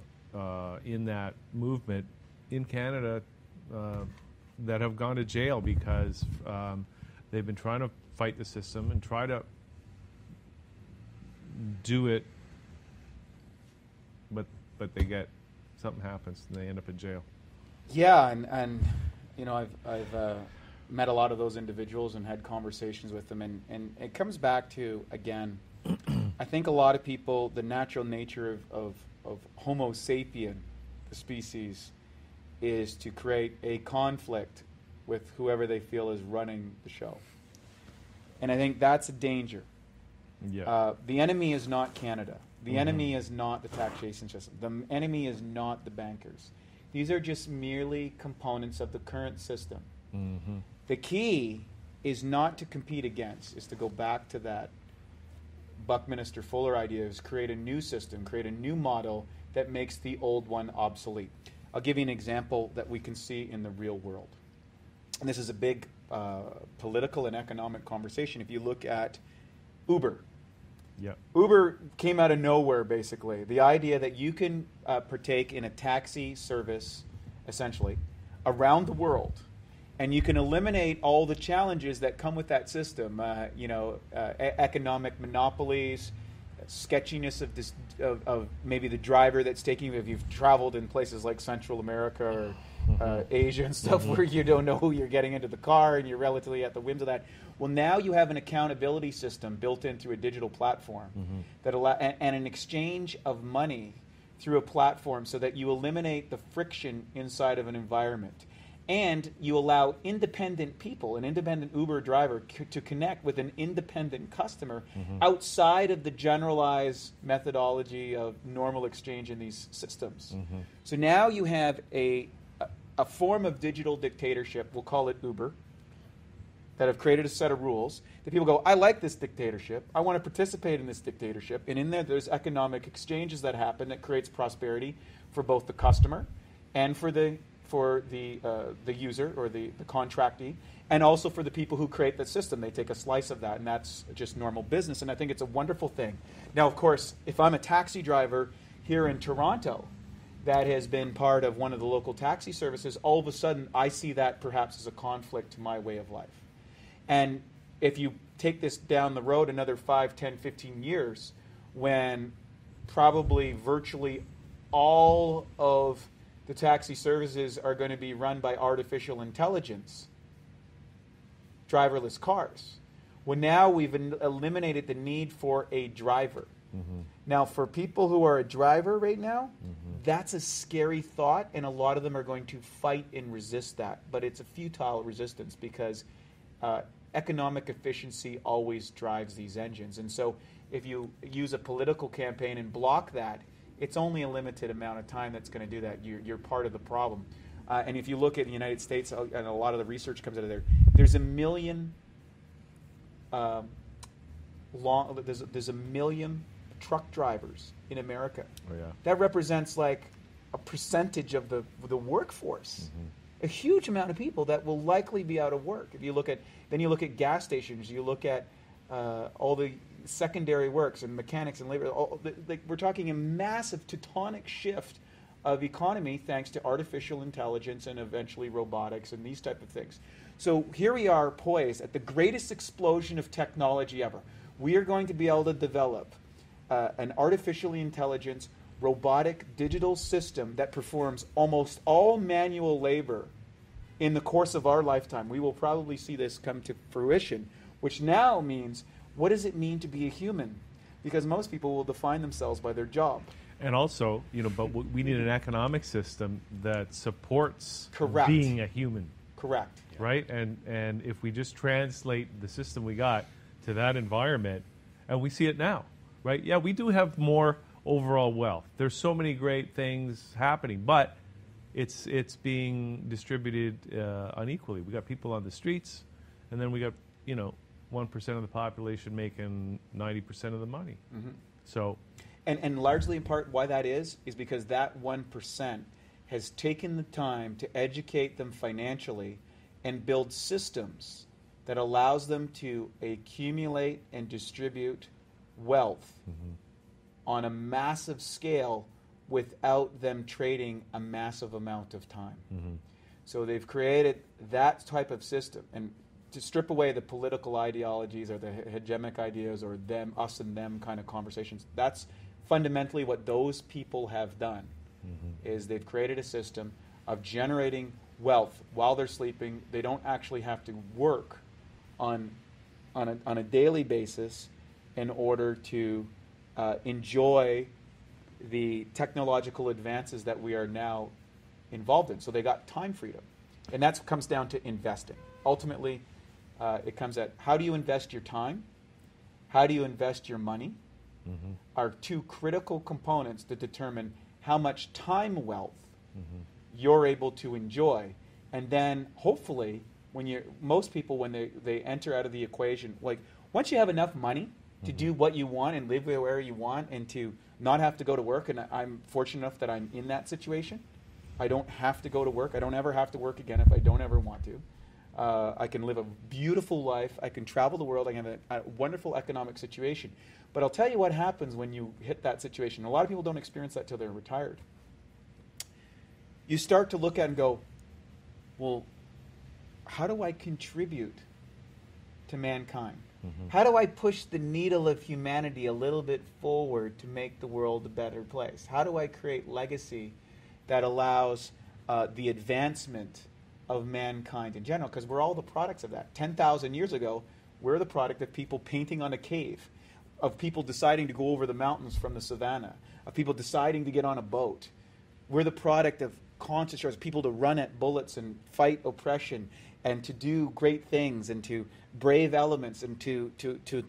A: in that movement in Canada that have gone to jail because they've been trying to fight the system and try to do it, but they get, something happens and they end up in jail.
B: Yeah, and I've met a lot of those individuals and had conversations with them, and it comes back to, again, I think a lot of people, the natural nature of Homo sapien, the species, is to create a conflict with whoever they feel is running the show. And I think that's a danger.
A: Yeah.
B: The enemy is not Canada. The enemy is not the taxation system. The enemy is not the bankers. These are just merely components of the current system.
A: Mm-hmm.
B: The key is not to compete against, is to go back to that Buckminster Fuller idea, is create a new system, create a new model that makes the old one obsolete. I'll give you an example that we can see in the real world. And this is a big political and economic conversation. If you look at Uber.
A: Yeah.
B: Uber came out of nowhere, basically. The idea that you can partake in a taxi service, essentially, around the world, and you can eliminate all the challenges that come with that system, economic monopolies, sketchiness of maybe the driver that's taking you, if you've traveled in places like Central America or Asia and stuff where you don't know who you're getting into the car and you're relatively at the whims of that. Well, now you have an accountability system built in through a digital platform that and an exchange of money through a platform so that you eliminate the friction inside of an environment. And you allow independent people, an independent Uber driver, to connect with an independent customer outside of the generalized methodology of normal exchange in these systems. So now you have a form of digital dictatorship, we'll call it Uber, that have created a set of rules that people go, I like this dictatorship, I want to participate in this dictatorship, and in there's economic exchanges that happen that creates prosperity for both the customer and for the user or the contractee, and also for the people who create the system. They take a slice of that, and that's just normal business, and I think it's a wonderful thing. Now, of course, if I'm a taxi driver here in Toronto that has been part of one of the local taxi services, all of a sudden I see that perhaps as a conflict to my way of life. And if you take this down the road another 5, 10, 15 years, when probably virtually all of the taxi services are going to be run by artificial intelligence, driverless cars. Well, now we've eliminated the need for a driver. Now, for people who are a driver right now, that's a scary thought, and a lot of them are going to fight and resist that. But it's a futile resistance because economic efficiency always drives these engines. And so if you use a political campaign and block that, it's only a limited amount of time that's going to do that. You're part of the problem. And if you look at the United States, and a lot of the research comes out of there, there's a million there's a million truck drivers in America.
A: Oh, yeah.
B: That represents like a percentage of the workforce. A huge amount of people that will likely be out of work. If you look at gas stations, you look at all the secondary works and mechanics and labor. We're talking a massive tectonic shift of economy thanks to artificial intelligence and eventually robotics and these type of things. So here we are poised at the greatest explosion of technology ever. We are going to be able to develop an artificially intelligent, robotic, digital system that performs almost all manual labor in the course of our lifetime. We will probably see this come to fruition, which now means, what does it mean to be a human? Because most people will define themselves by their job.
A: And also, but we need an economic system that supports
B: Correct.
A: Being a human.
B: Correct.
A: Right? And if we just translate the system we got to that environment, and we see it now, right? Yeah, we do have more overall wealth. There's so many great things happening, but it's being distributed unequally. We got people on the streets, and then we got, 1% of the population making 90% of the money.
B: Mm-hmm.
A: So,
B: and largely in part why that is because that 1% has taken the time to educate them financially and build systems that allows them to accumulate and distribute wealth on a massive scale without them trading a massive amount of time. So they've created that type of system. And to strip away the political ideologies or the hegemonic ideas or them, us and them kind of conversations, that's fundamentally what those people have done, is they've created a system of generating wealth while they're sleeping. They don't actually have to work on a daily basis in order to enjoy the technological advances that we are now involved in. So they got time freedom. And that comes down to investing. Ultimately, it comes at how do you invest your time? How do you invest your money? Are two critical components to determine how much time wealth you're able to enjoy. And then hopefully, most people, when they enter out of the equation, like once you have enough money to do what you want and live where you want and to not have to go to work, and I'm fortunate enough that I'm in that situation. I don't have to go to work. I don't ever have to work again if I don't ever want to. I can live a beautiful life. I can travel the world. I can have a wonderful economic situation. But I'll tell you what happens when you hit that situation. A lot of people don't experience that till they're retired. You start to look at it and go, well, how do I contribute to mankind? How do I push the needle of humanity a little bit forward to make the world a better place? How do I create legacy that allows the advancement of mankind in general? Because we're all the products of that. 10,000 years ago, we're the product of people painting on a cave, of people deciding to go over the mountains from the savannah, of people deciding to get on a boat. We're the product of conscious choice, people to run at bullets and fight oppression and to do great things and to brave elements and to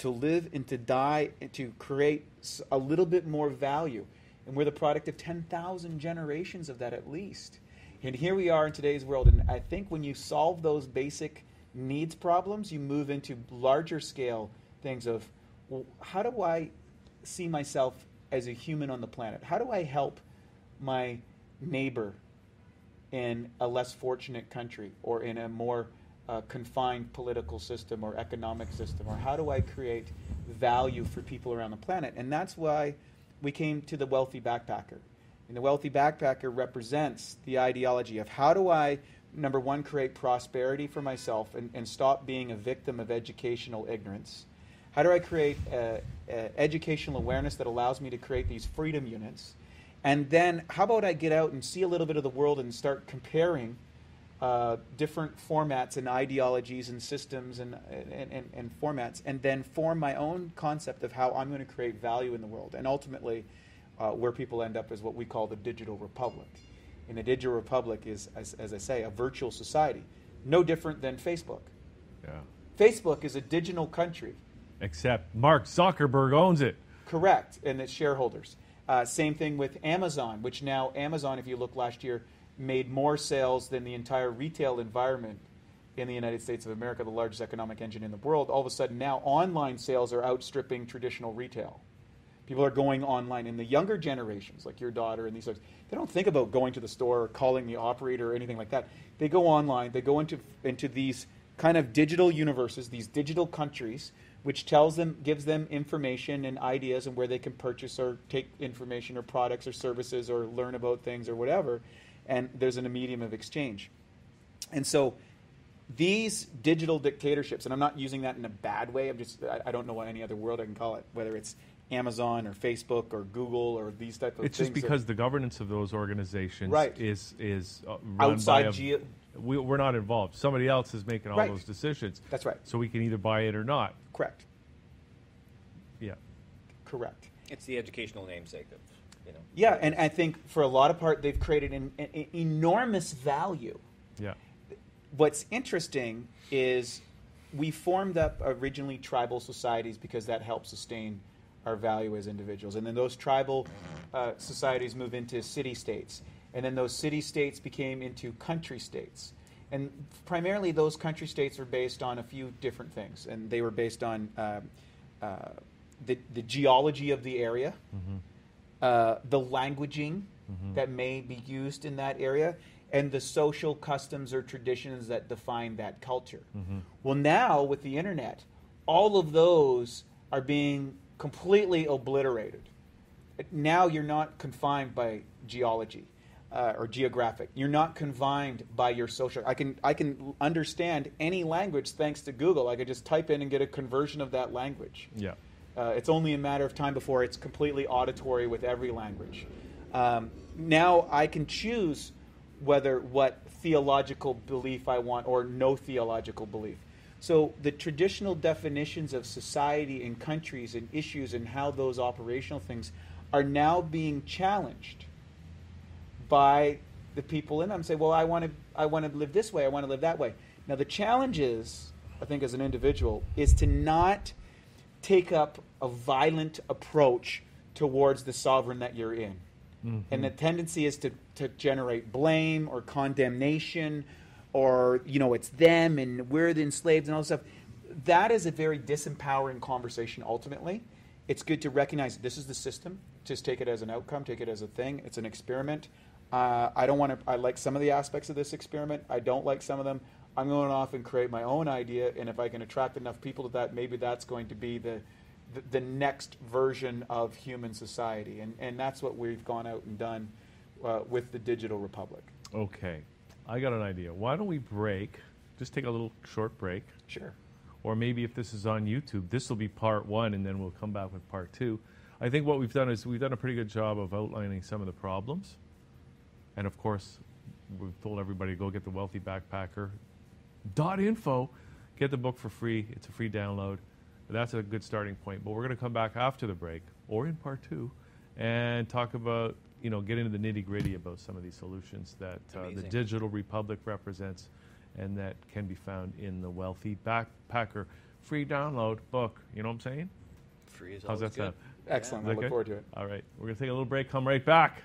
B: live and to die and to create a little bit more value. And we're the product of 10,000 generations of that at least. And here we are in today's world. And I think when you solve those basic needs problems, you move into larger scale things of, well, how do I see myself as a human on the planet? How do I help my neighbor in a less fortunate country or in a more confined political system or economic system? Or how do I create value for people around the planet? And that's why we came to the wealthy backpacker. And the wealthy backpacker represents the ideology of how do I, number one, create prosperity for myself and stop being a victim of educational ignorance. How do I create educational awareness that allows me to create these freedom units? And then how about I get out and see a little bit of the world and start comparing different formats and ideologies and systems and formats, and then form my own concept of how I'm going to create value in the world. And ultimately, where people end up is what we call the digital republic. And the digital republic is, as I say, a virtual society, no different than Facebook.
A: Yeah.
B: Facebook is a digital country.
A: Except Mark Zuckerberg owns it.
B: Correct, and its shareholders. Same thing with Amazon, which now Amazon, if you look last year, made more sales than the entire retail environment in the United States of America, the largest economic engine in the world. All of a sudden now online sales are outstripping traditional retail. People are going online. And the younger generations, like your daughter and these folks, they don't think about going to the store or calling the operator or anything like that. They go online. They go into these kind of digital universes, these digital countries, which gives them information and ideas and where they can purchase or take information or products or services or learn about things or whatever. And there's a medium of exchange. And so these digital dictatorships, and I'm not using that in a bad way. I don't know what any other word I can call it, whether it's Amazon or Facebook or Google or these type of things.
A: It's just because the governance of those organizations is run
B: outside
A: we're not involved. Somebody else is making all those decisions.
B: That's right.
A: So we can either buy it or not.
B: Correct.
A: Yeah.
B: Correct.
C: It's the educational namesake of,
B: Yeah, and I think for a lot of part they've created an enormous value.
A: Yeah.
B: What's interesting is we formed up originally tribal societies because that helps sustain our value as individuals. And then those tribal societies move into city-states. And then those city-states became into country-states. And primarily those country states are based on a few different things. And they were based on the geology of the area, the languaging that may be used in that area, and the social customs or traditions that define that culture. Well, now with the internet, all of those are being completely obliterated. Now you're not confined by geology or geographic. You're not confined by your social. I can understand any language thanks to Google. I could just type in and get a conversion of that language.
A: Yeah.
B: It's only a matter of time before it's completely auditory with every language. Now I can choose what theological belief I want or no theological belief. So the traditional definitions of society and countries and issues and how those operational things are now being challenged by the people in them. Say, well, I want to live this way. I want to live that way. Now the challenge is, I think, as an individual, is to not take up a violent approach towards the sovereign that you're in. And the tendency is to generate blame or condemnation, or it's them and we're the enslaved and all this stuff. That is a very disempowering conversation. Ultimately, it's good to recognize this is the system. Just take it as an outcome. Take it as a thing. It's an experiment. I don't want to. I like some of the aspects of this experiment. I don't like some of them. I'm going off and create my own idea, and if I can attract enough people to that, maybe that's going to be the next version of human society, and that's what we've gone out and done with the Digital Republic.
A: Okay, I got an idea. Why don't we break? Just take a little short break.
B: Sure.
A: Or maybe if this is on YouTube, this will be part 1, and then we'll come back with part 2. I think what we've done is we've done a pretty good job of outlining some of the problems, and of course, we've told everybody to go get the Wealthy Backpacker.info, get the book for free. It's a free download. That's a good starting point. But we're going to come back after the break, or in part 2, and talk about, get into the nitty-gritty about some of these solutions that the Digital Republic represents and that can be found in the Wealthy Backpacker free download book. You know what I'm saying?
C: Free is
A: How's that sound?
B: Excellent. I look forward to it.
A: All right. We're going to take a little break. Come right back.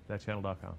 A: Thatchannel.com.